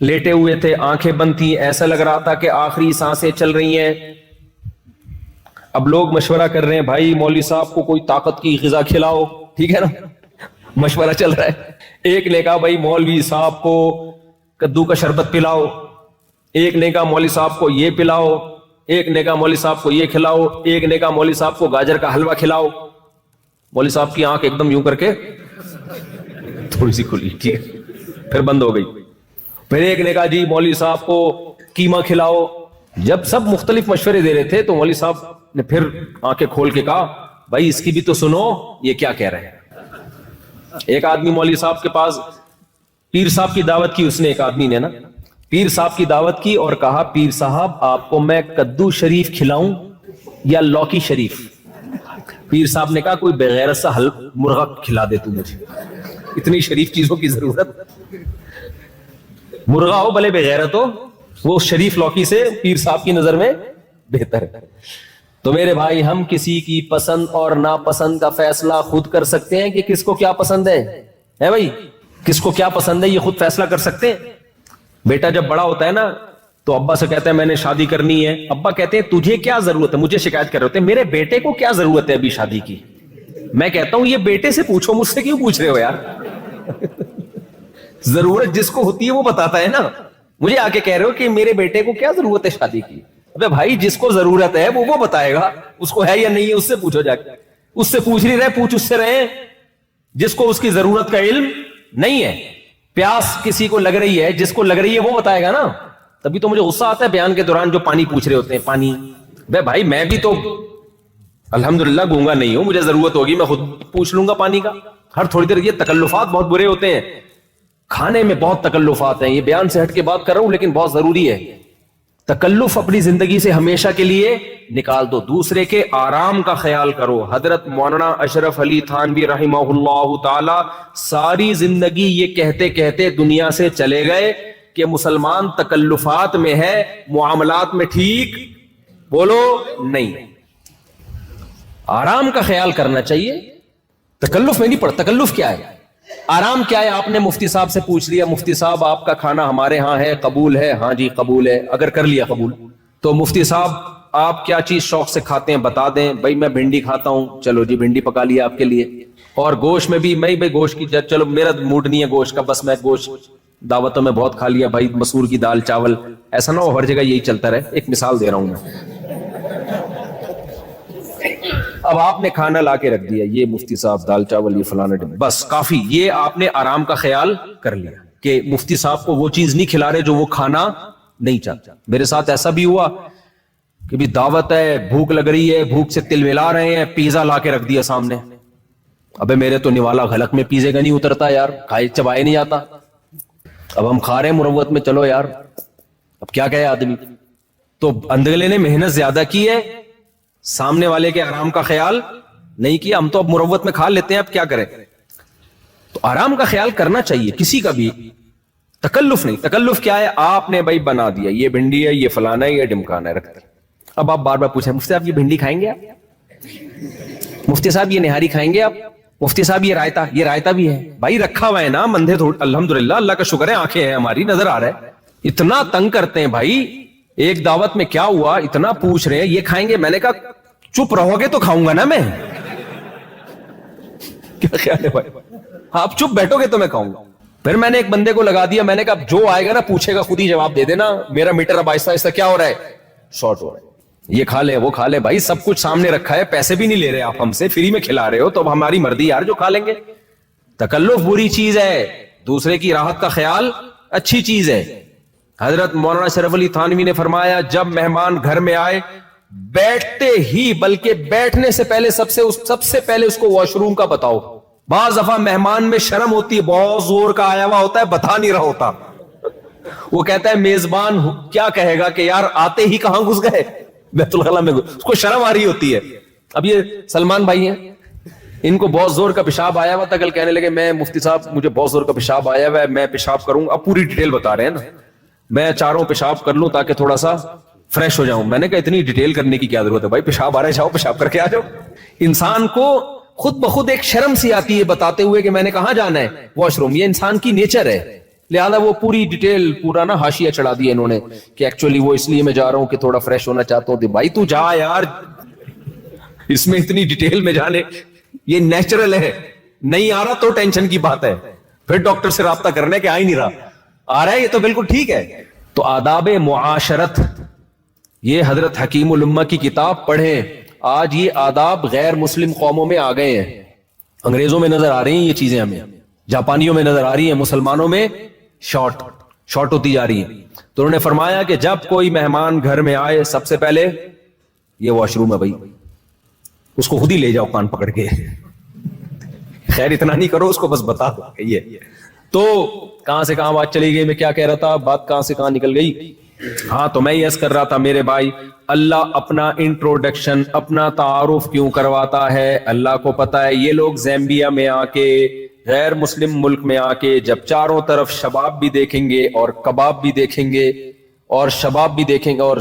لیٹے ہوئے تھے، آنکھیں بند تھیں، ایسا لگ رہا تھا کہ آخری سانسیں چل رہی ہیں. اب لوگ مشورہ کر رہے ہیں بھائی مولوی صاحب کو کوئی طاقت کی غذا کھلاؤ، ٹھیک ہے نا، مشورہ چل رہا ہے. ایک نے کہا بھائی مولوی صاحب کو کدو کا شربت پلاؤ، ایک نے کہا مولوی صاحب کو یہ پلاؤ. ایک نے کہا مولوی صاحب کو یہ کھلاؤ, ایک نے کہا مولوی صاحب کو گاجر کا حلوہ کھلاؤ. مولوی صاحب کی آنکھ ایک دم یوں کر کے تھوڑی سی کھلی, ٹھیک ہے, پھر بند ہو گئی. پھر ایک نے کہا جی مولوی صاحب کو قیمہ کھلاؤ. جب سب مختلف مشورے دے رہے تھے تو مولوی صاحب نے پھر آنکھیں کھول کے کہا بھائی اس کی بھی تو سنو, یہ کیا کہہ رہے ہیں. ایک آدمی مولوی صاحب کے پاس پیر صاحب کی دعوت کی, اس نے, ایک آدمی نے نا پیر صاحب کی دعوت کی اور کہا پیر صاحب آپ کو میں کدو شریف کھلاؤں یا لوکی شریف. پیر صاحب نے کہا کوئی بغیرت سا مرغا کھلا دے تو مجھے, اتنی شریف چیزوں کی ضرورت. مرغا ہو بھلے بغیرت ہو, وہ شریف لوکی سے پیر صاحب کی نظر میں بہتر ہے. تو میرے بھائی ہم کسی کی پسند اور ناپسند کا فیصلہ خود کر سکتے ہیں کہ کس کو کیا پسند ہے بھائی, کس کو کیا پسند ہے یہ خود فیصلہ کر سکتے ہیں. بیٹا جب بڑا ہوتا ہے نا تو ابا سے کہتا ہے میں نے شادی کرنی ہے, ابا کہتے ہیں تجھے کیا ضرورت ہے, مجھے شکایت کر رہے ہوتے ہیں میرے بیٹے کو کیا ضرورت ہے ابھی شادی کی. میں کہتا ہوں یہ بیٹے سے پوچھو, مجھ سے کیوں پوچھ رہے ہو یار. ضرورت جس کو ہوتی ہے وہ بتاتا ہے نا, مجھے آ کے کہہ رہے ہو کہ میرے بیٹے کو کیا ضرورت ہے شادی کی. ابے بھائی جس کو ضرورت ہے وہ بتائے گا, اس کو ہے یا نہیں ہے اس سے پوچھو جا کے. اس سے پوچھ نہیں رہے, پوچھ اس سے رہے جس کو اس کی ضرورت کا علم نہیں ہے. پیاس کسی کو لگ رہی ہے, جس کو لگ رہی ہے وہ بتائے گا نا. تبھی تو مجھے غصہ آتا ہے بیان کے دوران جو پانی پوچھ رہے ہوتے ہیں, پانی. بے بھائی میں بھی تو الحمدللہ گونگا نہیں ہوں, مجھے ضرورت ہوگی میں خود پوچھ لوں گا پانی کا. ہر تھوڑی دیر, یہ تکلفات بہت برے ہوتے ہیں, کھانے میں بہت تکلفات ہیں. یہ بیان سے ہٹ کے بات کر رہا ہوں لیکن بہت ضروری ہے. تکلف اپنی زندگی سے ہمیشہ کے لیے نکال دو, دوسرے کے آرام کا خیال کرو. حضرت مولانا اشرف علی تھانوی رحمہ اللہ تعالی ساری زندگی یہ کہتے کہتے دنیا سے چلے گئے کہ مسلمان تکلفات میں ہے, معاملات میں ٹھیک بولو نہیں. آرام کا خیال کرنا چاہیے, تکلف میں نہیں پڑ. تکلف کیا ہے, آرام کیا ہے. آپ نے مفتی صاحب سے پوچھ لیا مفتی صاحب آپ کا کھانا ہمارے ہاں ہے, قبول ہے؟ ہاں جی قبول ہے. اگر کر لیا قبول تو مفتی صاحب آپ کیا چیز شوق سے کھاتے ہیں بتا دیں. بھائی میں بھنڈی کھاتا ہوں, چلو جی بھنڈی پکا لیا آپ کے لیے. اور گوشت میں بھی میں بھائی گوشت کی, چلو میرا موڈ نہیں ہے گوشت کا, بس میں گوشت دعوتوں میں بہت کھا لیا بھائی, مسور کی دال چاول. ایسا نہ ہو ہر جگہ یہی چلتا رہے. ایک مثال دے رہا ہوں میں. اب آپ نے کھانا لا کے رکھ دیا, یہ مفتی صاحب دال چاول, یہ فلانا ڈبہ, بس کافی. یہ آپ نے آرام کا خیال کر لیا کہ مفتی صاحب کو وہ چیز نہیں کھلا رہے جو وہ کھانا نہیں چاہتا. میرے ساتھ ایسا بھی ہوا کہ بھی دعوت ہے, بھوک لگ رہی ہے, بھوک سے تل ملا رہے ہیں, پیزا لا کے رکھ دیا سامنے. ابے میرے تو نوالا غلق میں پیزے کا نہیں اترتا یار, کھائے چبائے نہیں آتا. اب ہم کھا رہے ہیں مروت میں, چلو یار اب کیا کہے آدمی. تو اندگلے نے محنت زیادہ کی ہے, سامنے والے کے آرام کا خیال نہیں کیا. ہم تو اب مروت میں کھا لیتے ہیں, اب کیا کریں. تو آرام کا خیال کرنا چاہیے کسی کا بھی, تکلف نہیں. تکلف کیا ہے, آپ نے بھائی بنا دیا یہ بھنڈی ہے, یہ فلانا ہے, یہ ڈمکانا ہے, رکھ دیا. اب آپ بار بار پوچھیں مفتی صاحب یہ بھنڈی کھائیں گے آپ, مفتی صاحب یہ نہاری کھائیں گے آپ, مفتی صاحب یہ رائتا بھی ہے. بھائی رکھا ہوا ہے نا, مندھے الحمدللہ اللہ کا شکر ہے, آنکھیں ہیں ہماری, نظر آ رہا ہے. اتنا تنگ کرتے ہیں بھائی. ایک دعوت میں کیا ہوا, اتنا پوچھ رہے ہیں یہ کھائیں گے. میں نے کہا چپ رہو گے تو کھاؤں گا نا میں. کیا خیال ہے بھائی, آپ چپ بیٹھو گے تو میں کھاؤں گا. پھر میں نے ایک بندے کو لگا دیا, میں نے کہا جو آئے گا نا پوچھے گا خود ہی جواب دے دینا. میرا میٹر اب آہستہ آہستہ کیا ہو رہا ہے, شارٹ ہو رہا ہے. یہ کھا لے وہ کھا لے, بھائی سب کچھ سامنے رکھا ہے, پیسے بھی نہیں لے رہے آپ ہم سے, فری میں کھلا رہے ہو, تو اب ہماری مرضی یار جو کھا لیں گے. تکلف بری چیز ہے, دوسرے کی راحت کا خیال اچھی چیز ہے. حضرت مولانا اشرف علی تھانوی نے فرمایا جب مہمان گھر میں آئے بیٹھتے ہی, بلکہ بیٹھنے سے پہلے سب سے پہلے اس کو واش روم کا بتاؤ. بعض دفعہ مہمان میں شرم ہوتی ہے, بہت زور کا آیا ہوا ہوتا ہے, بتا نہیں رہا ہوتا. وہ کہتا ہے میزبان کیا کہے گا کہ یار آتے ہی کہاں گھس گئے بیت الخلا میں, اس کو شرم آ رہی ہوتی ہے. اب یہ سلمان بھائی ہیں, ان کو بہت زور کا پیشاب آیا ہوا تھا, کل کہنے لگے میں مفتی صاحب مجھے بہت زور کا پیشاب آیا ہوا ہے, میں پیشاب کروں. اب پوری ڈیٹیل بتا رہے ہیں نا, میں چاروں پیشاب کر لوں تاکہ تھوڑا سا فریش ہو جاؤں. میں نے کہا اتنی ڈیٹیل کرنے کی کیا ضرورت ہے بھائی, پیشاب آ رہا ہے جاؤ پیشاب کر کے آ جاؤ. انسان کو خود بخود ایک شرم سی آتی ہے بتاتے ہوئے کہ میں نے کہاں جانا ہے, واش روم. یہ انسان کی نیچر ہے, لہذا وہ پوری ڈیٹیل پورا نا حاشیہ چڑھا دیا انہوں نے کہ ایکچولی وہ اس لیے میں جا رہا ہوں کہ تھوڑا فریش ہونا چاہتا ہوں. بھائی تو جا یار, اس میں اتنی ڈیٹیل میں جانے, یہ نیچرل ہے. نہیں آ رہا تو ٹینشن کی بات ہے, پھر ڈاکٹر سے رابطہ کرنے کے آ ہی نہیں رہا, آ رہا ہے یہ تو بالکل ٹھیک ہے. تو آداب معاشرت یہ حضرت حکیم الامہ کی کتاب پڑھیں. آج یہ آداب غیر مسلم قوموں میں آ گئے ہیں. انگریزوں میں نظر آ رہی ہیں یہ چیزیں, ہمیں جاپانیوں میں نظر آ رہی ہیں, مسلمانوں میں شارٹ ہوتی جا رہی ہیں. تو انہوں نے فرمایا کہ جب کوئی مہمان گھر میں آئے, سب سے پہلے یہ واش روم ہے بھائی, اس کو خود ہی لے جاؤ کان پکڑ کے. خیر اتنا نہیں کرو, اس کو بس بتا دو یہ. تو کہاں سے کہاں بات چلی گئی, میں کیا کہہ رہا تھا, بات کہاں سے کہاں نکل گئی. ہاں تو میں یہ عرض کر رہا تھا میرے بھائی, اللہ اپنا انٹروڈکشن, اپنا تعارف کیوں کرواتا ہے. اللہ کو پتا ہے یہ لوگ زیمبیا میں آ کے, غیر مسلم ملک میں آ کے, جب چاروں طرف شباب بھی دیکھیں گے اور کباب بھی دیکھیں گے اور شباب بھی دیکھیں گے اور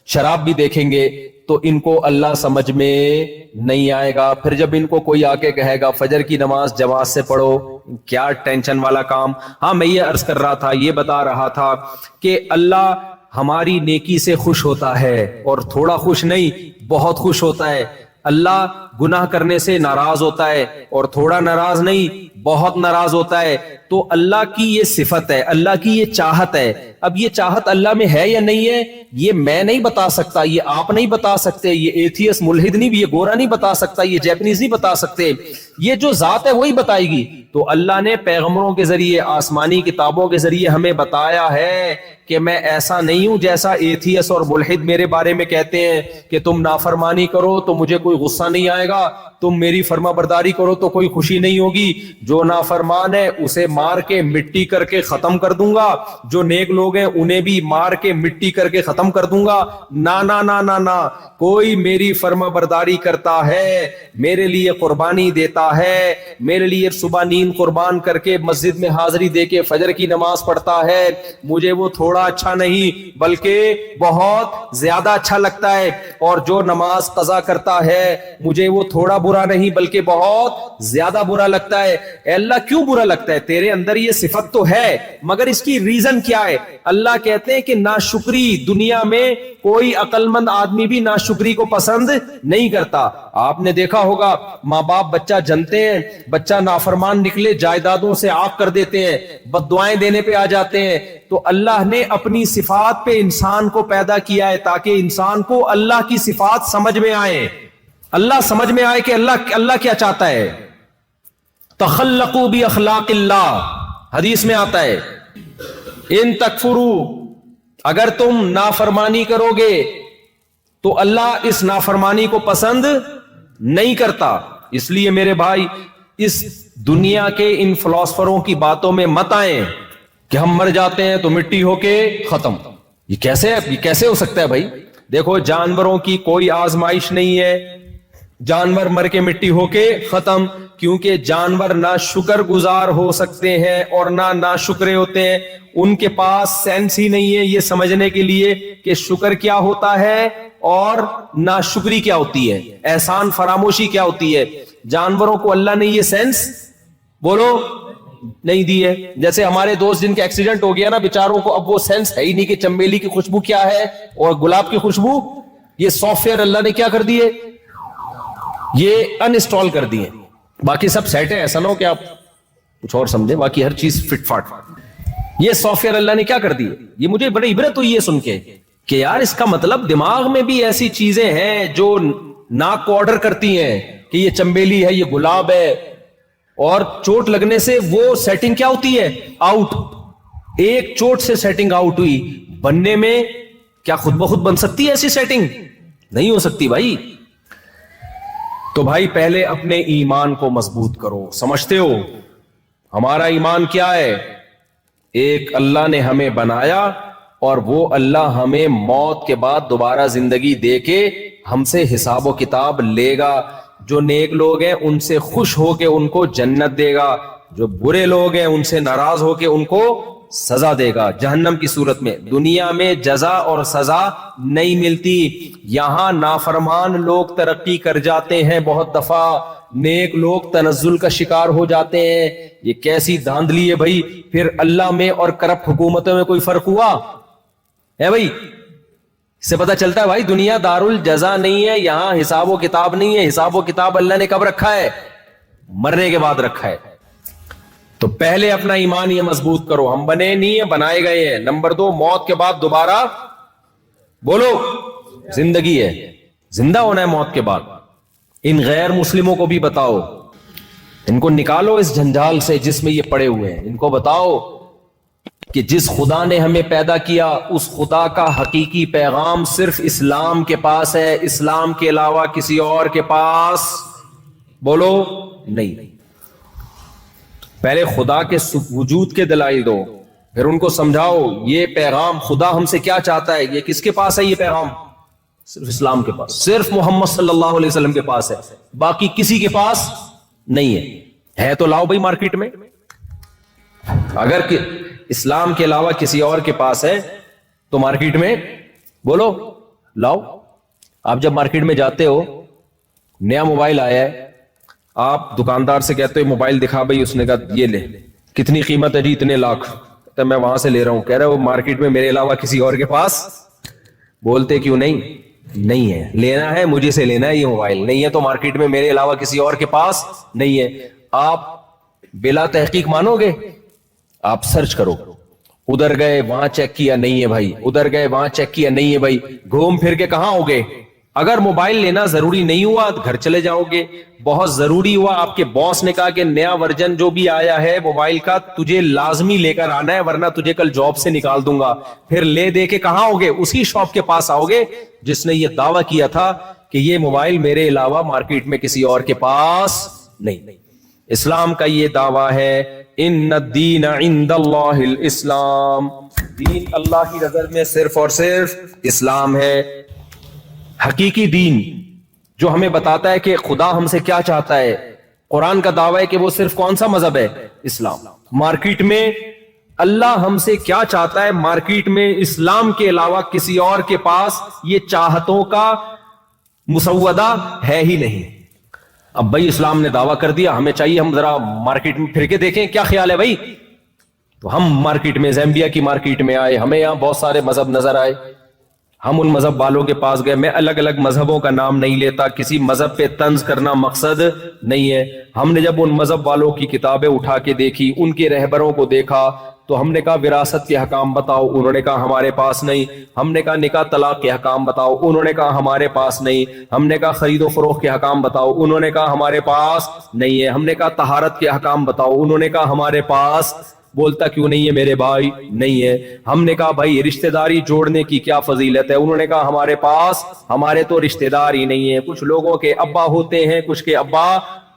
شراب بھی دیکھیں گے, تو ان کو اللہ سمجھ میں نہیں آئے گا. پھر جب ان کو کوئی آ کے کہے گا فجر کی نماز جماعت سے پڑھو, کیا ٹینشن والا کام. ہاں میں یہ عرض کر رہا تھا, یہ بتا رہا تھا کہ اللہ ہماری نیکی سے خوش ہوتا ہے, اور تھوڑا خوش نہیں, بہت خوش ہوتا ہے. اللہ گناہ کرنے سے ناراض ہوتا ہے, اور تھوڑا ناراض نہیں, بہت ناراض ہوتا ہے. تو اللہ کی یہ صفت ہے, اللہ کی یہ چاہت ہے. اب یہ چاہت اللہ میں ہے یا نہیں ہے, یہ میں نہیں بتا سکتا, یہ آپ نہیں بتا سکتے, یہ ایتھیس ملحد نہیں, یہ گورا نہیں بتا سکتا, یہ جیپنیز نہیں بتا سکتے. یہ جو ذات ہے وہی بتائے گی. تو اللہ نے پیغمبروں کے ذریعے, آسمانی کتابوں کے ذریعے ہمیں بتایا ہے کہ میں ایسا نہیں ہوں جیسا ایتھیس اور ملحد میرے بارے میں کہتے ہیں کہ تم نافرمانی کرو تو مجھے کوئی غصہ نہیں آئے گا, تم میری فرما برداری کرو تو کوئی خوشی نہیں ہوگی. جو نافرمان ہے اسے مار کے مٹی کر کے ختم کر دوں گا, جو نیک لوگ ہیں انہیں بھی مار کے مٹی کر کے ختم کر دوں گا. نا نا نا نا نا, کوئی میری فرما برداری کرتا ہے, میرے لیے قربانی دیتا ہے, میرے لیے صبح نیند قربان کر کے مسجد میں حاضری دے کے فجر کی نماز پڑھتا ہے, مجھے وہ تھوڑا اچھا نہیں بلکہ بہت زیادہ اچھا لگتا ہے. اور جو نماز قضا کرتا ہے مجھے وہ تھوڑا برا نہیں بلکہ بہت زیادہ برا لگتا ہے. اے اللہ کیوں برا لگتا ہے, تیرے اندر یہ صفت تو ہے مگر اس کی ریزن کیا ہے. اللہ کہتے ہیں کہ ناشکری, دنیا میں کوئی عقل مند آدمی بھی ناشکری کو پسند نہیں کرتا. آپ نے دیکھا ہوگا ماں باپ بچہ جنتے ہیں, بچہ نافرمان نکلے جائیدادوں سے عاق کر دیتے ہیں, بد دعائیں دینے پہ آ جاتے ہیں. تو اللہ نے اپنی صفات پہ انسان کو پیدا کیا ہے تاکہ انسان کو اللہ کی صفات سمجھ میں آئے, اللہ سمجھ میں آئے کہ اللہ کیا چاہتا ہے. تخلقوا باخلاق اللہ, حدیث میں آتا ہے ان تکفروا, اگر تم نافرمانی کرو گے تو اللہ اس نافرمانی کو پسند نہیں کرتا. اس لیے میرے بھائی اس دنیا کے ان فلاسفروں کی باتوں میں مت آئیں کہ ہم مر جاتے ہیں تو مٹی ہو کے ختم. یہ کیسے ہو سکتا ہے بھائی. دیکھو جانوروں کی کوئی آزمائش نہیں ہے, جانور مر کے مٹی ہو کے ختم, کیونکہ جانور نہ شکر گزار ہو سکتے ہیں اور نہ ناشکرے ہوتے ہیں. ان کے پاس سینس ہی نہیں ہے یہ سمجھنے کے لیے کہ شکر کیا ہوتا ہے اور ناشکری کیا ہوتی ہے, احسان فراموشی کیا ہوتی ہے. جانوروں کو اللہ نے یہ سینس بولو نہیں دی ہے. جیسے ہمارے دوست جن کے ایکسیڈنٹ ہو گیا نا بیچاروں کو, اب وہ سینس ہے ہی نہیں کہ چمیلی کی خوشبو کیا ہے اور گلاب کی خوشبو. یہ سافٹ ویئر اللہ نے کیا کر دیے, یہ انسٹال کر دیے. باقی سب سیٹ ہے, ایسا نہ ہو کہ آپ کچھ اور سمجھیں, باقی ہر چیز فٹ فاٹ. یہ سافٹ ویئر اللہ نے کیا کر دیے. یہ مجھے بڑی عبرت ہوئی ہے سن کے کہ یار اس کا مطلب دماغ میں بھی ایسی چیزیں ہیں جو ناک کو آرڈر کرتی ہیں کہ یہ چمبیلی ہے, یہ گلاب ہے, اور چوٹ لگنے سے وہ سیٹنگ کیا ہوتی ہے, آؤٹ. ایک چوٹ سے سیٹنگ آؤٹ ہوئی, بننے میں کیا خود بخود بن سکتی ہے ایسی سیٹنگ؟ نہیں ہو سکتی بھائی. تو بھائی پہلے اپنے ایمان کو مضبوط کرو. سمجھتے ہو ہمارا ایمان کیا ہے؟ ایک اللہ نے ہمیں بنایا اور وہ اللہ ہمیں موت کے بعد دوبارہ زندگی دے کے ہم سے حساب و کتاب لے گا. جو نیک لوگ ہیں ان سے خوش ہو کے ان کو جنت دے گا, جو برے لوگ ہیں ان سے ناراض ہو کے ان کو سزا دے گا جہنم کی صورت میں. دنیا میں جزا اور سزا نہیں ملتی. یہاں نافرمان لوگ ترقی کر جاتے ہیں بہت دفعہ, نیک لوگ تنزل کا شکار ہو جاتے ہیں. یہ کیسی دھاندلی ہے بھائی. پھر اللہ میں اور کرپٹ حکومتوں میں کوئی فرق ہوا ہے بھائی؟ اس سے پتہ چلتا ہے بھائی دنیا دار الجزا نہیں ہے, یہاں حساب و کتاب نہیں ہے. حساب و کتاب اللہ نے کب رکھا ہے؟ مرنے کے بعد رکھا ہے. تو پہلے اپنا ایمان یہ مضبوط کرو. ہم بنے نہیں ہیں, بنائے گئے ہیں. نمبر 2, موت کے بعد دوبارہ بولو زندگی ہے, زندہ ہونا ہے موت کے بعد. ان غیر مسلموں کو بھی بتاؤ, ان کو نکالو اس جنجال سے جس میں یہ پڑے ہوئے ہیں. ان کو بتاؤ کہ جس خدا نے ہمیں پیدا کیا اس خدا کا حقیقی پیغام صرف اسلام کے پاس ہے, اسلام کے علاوہ کسی اور کے پاس بولو نہیں. پہلے خدا کے وجود کے دلائل دو, پھر ان کو سمجھاؤ یہ پیغام خدا ہم سے کیا چاہتا ہے. یہ کس کے پاس ہے؟ یہ پیغام صرف اسلام کے پاس, صرف محمد صلی اللہ علیہ وسلم کے پاس ہے, باقی کسی کے پاس نہیں ہے تو لاؤ بھائی مارکیٹ میں. اگر اسلام کے علاوہ کسی اور کے پاس ہے تو مارکیٹ میں بولو لاؤ. آپ جب مارکیٹ میں جاتے ہو, نیا موبائل آیا ہے, آپ دکاندار سے کہتے ہو موبائل دکھا بھائی, اس نے کہا یہ لے, کتنی قیمت ہے جی؟ اتنے لاکھ. تو میں وہاں سے لے رہا ہوں. کہہ رہے وہ مارکیٹ میں میرے علاوہ کسی اور کے پاس, بولتے کیوں نہیں ہے, لینا ہے مجھے سے لینا ہے یہ موبائل, نہیں ہے تو مارکیٹ میں میرے علاوہ کسی اور کے پاس نہیں ہے. آپ بلا تحقیق مانو گے؟ آپ سرچ کرو, ادھر گئے وہاں چیک کیا نہیں ہے بھائی, ادھر گئے وہاں چیک کیا نہیں ہے بھائی, گھوم پھر کے کہاں ہوگے؟ اگر موبائل لینا ضروری نہیں ہوا گھر چلے جاؤ گے. بہت ضروری ہوا, آپ کے باس نے کہا کہ نیا ورژن جو بھی آیا ہے موبائل کا تجھے لازمی لے کر آنا ہے ورنہ تجھے کل جاب سے نکال دوں گا, پھر لے دے کے کہاں ہوگے؟ اسی شاپ کے پاس آؤ گے جس نے یہ دعویٰ کیا تھا کہ یہ موبائل میرے علاوہ مارکیٹ میں کسی اور کے پاس نہیں. اسلام کا یہ دعویٰ ہے, ان الدین عند اللہ الاسلام, دین اللہ کی نظر میں صرف اور صرف اسلام ہے. حقیقی دین جو ہمیں بتاتا ہے کہ خدا ہم سے کیا چاہتا ہے. قرآن کا دعویٰ ہے کہ وہ صرف کون سا مذہب ہے؟ اسلام. مارکیٹ میں اللہ ہم سے کیا چاہتا ہے؟ مارکیٹ میں اسلام کے علاوہ کسی اور کے پاس یہ چاہتوں کا مسودہ ہے ہی نہیں. اب بھائی اسلام نے دعویٰ کر دیا, ہمیں چاہیے ہم ذرا مارکیٹ میں پھر کے دیکھیں کیا خیال ہے بھائی. تو ہم مارکیٹ میں, زیمبیا کی مارکیٹ میں آئے, ہمیں یہاں بہت سارے مذہب نظر آئے, ہم ان مذہب والوں کے پاس گئے. میں الگ الگ مذہبوں کا نام نہیں لیتا, کسی مذہب پہ طنز کرنا مقصد نہیں ہے. ہم نے جب ان مذہب والوں کی کتابیں اٹھا کے دیکھی, ان کے رہبروں کو دیکھا, تو ہم نے کہا وراثت کے حکام بتاؤ, انہوں نے کہا ہمارے پاس نہیں. ہم نے کہا نکاح طلاق کے حکام بتاؤ, انہوں نے کہا ہمارے پاس نہیں. ہم نے کہا خرید و فروخت کے حکام بتاؤ, انہوں نے کہا ہمارے پاس نہیں ہے. ہم نے کہا طہارت کے حکام بتاؤ, انہوں نے کہا ہمارے پاس. بولتا کیوں نہیں ہے میرے بھائی؟ نہیں ہے. ہم نے کہا بھائی رشتہ داری جوڑنے کی کیا فضیلت ہے؟ انہوں نے کہا ہمارے پاس, ہمارے تو رشتہ دار ہی نہیں ہے. کچھ لوگوں کے ابا ہوتے ہیں, کچھ کے ابا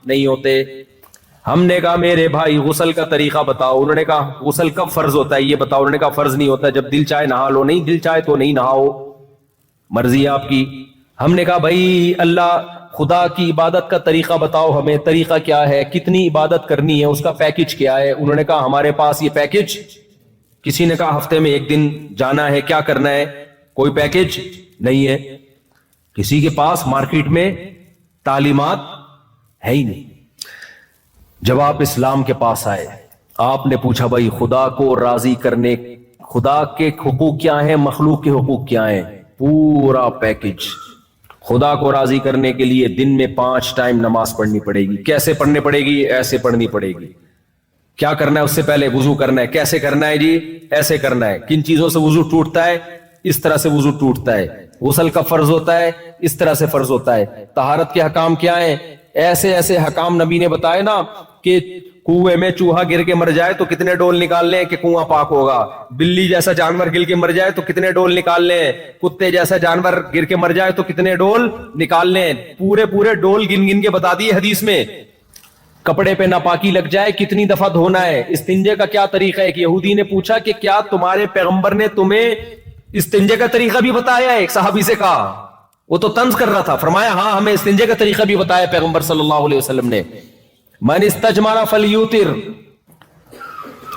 نہیں ہوتے. ہم نے کہا میرے بھائی غسل کا طریقہ بتاؤ, انہوں نے کہا غسل کب فرض ہوتا ہے یہ بتاؤ. انہوں نے کہا فرض نہیں ہوتا, جب دل چاہے نہا لو. نہیں, دل چاہے تو نہیں نہاؤ, مرضی ہے آپ کی. ہم نے کہا بھائی اللہ خدا کی عبادت کا طریقہ بتاؤ ہمیں, طریقہ کیا ہے, کتنی عبادت کرنی ہے, اس کا پیکج کیا ہے. انہوں نے کہا ہمارے پاس یہ پیکج. کسی نے کہا ہفتے میں 1 دن جانا ہے, کیا کرنا ہے, کوئی پیکج نہیں ہے. کسی کے پاس مارکیٹ میں تعلیمات ہے ہی نہیں. جب آپ اسلام کے پاس آئے, آپ نے پوچھا بھائی خدا کو راضی کرنے, خدا کے حقوق کیا ہیں, مخلوق کے حقوق کیا ہیں, پورا پیکج. خدا کو راضی کرنے کے لیے دن میں 5 ٹائم نماز پڑھنی پڑے گی. کیسے پڑھنی پڑے گی؟ ایسے پڑھنی پڑے گی. کیا کرنا ہے؟ اس سے پہلے وضو کرنا ہے. کیسے کرنا ہے جی؟ ایسے کرنا ہے. کن چیزوں سے وضو ٹوٹتا ہے؟ اس طرح سے وضو ٹوٹتا ہے. غسل کا فرض ہوتا ہے, اس طرح سے فرض ہوتا ہے. طہارت کے حکام کیا ہیں؟ ایسے ایسے حکام نبی نے بتائے نا کہ کنویں میں چوہا گر کے مر جائے تو کتنے ڈول نکال لیں کہ کنواں پاک ہوگا. بلی جیسا جانور گر کے مر جائے تو کتنے ڈول نکال لیں. کتے جیسا جانور گر کے مر جائے تو کتنے ڈول نکال لیں. پورے ڈول گن گن کے بتا دیے حدیث میں. کپڑے پہ ناپاکی لگ جائے کتنی دفعہ دھونا ہے. استنجے کا کیا طریقہ ہے؟ کہ یہودی نے پوچھا کہ کیا تمہارے پیغمبر نے تمہیں استنجے کا طریقہ بھی بتایا ہے؟ ایک صحابی سے کہا, وہ تو طنز کر رہا تھا. فرمایا ہاں ہمیں استنجے کا طریقہ بھی بتایا پیغمبر صلی اللہ علیہ وسلم نے. من استجمر فلیوتر.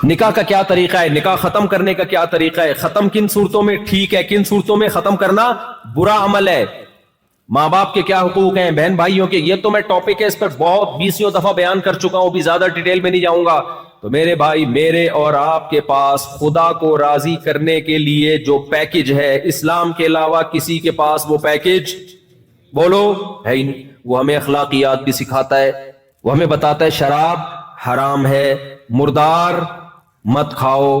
نکاح کا کیا طریقہ ہے؟ نکاح ختم کرنے کا کیا طریقہ ہے؟ ختم کن صورتوں میں ٹھیک ہے, کن صورتوں میں ختم کرنا برا عمل ہے. ماں باپ کے کیا حقوق ہیں, بہن بھائیوں کے. یہ تو میں ٹاپک ہے, اس پر بہت 20 دفعہ بیان کر چکا ہوں, بھی زیادہ ڈیٹیل میں نہیں جاؤں گا. تو میرے بھائی, میرے اور آپ کے پاس خدا کو راضی کرنے کے لیے جو پیکج ہے, اسلام کے علاوہ کسی کے پاس وہ پیکج بولو ہے ہی نہیں. وہ ہمیں اخلاقیات بھی سکھاتا ہے, وہ ہمیں بتاتا ہے شراب حرام ہے, مردار مت کھاؤ,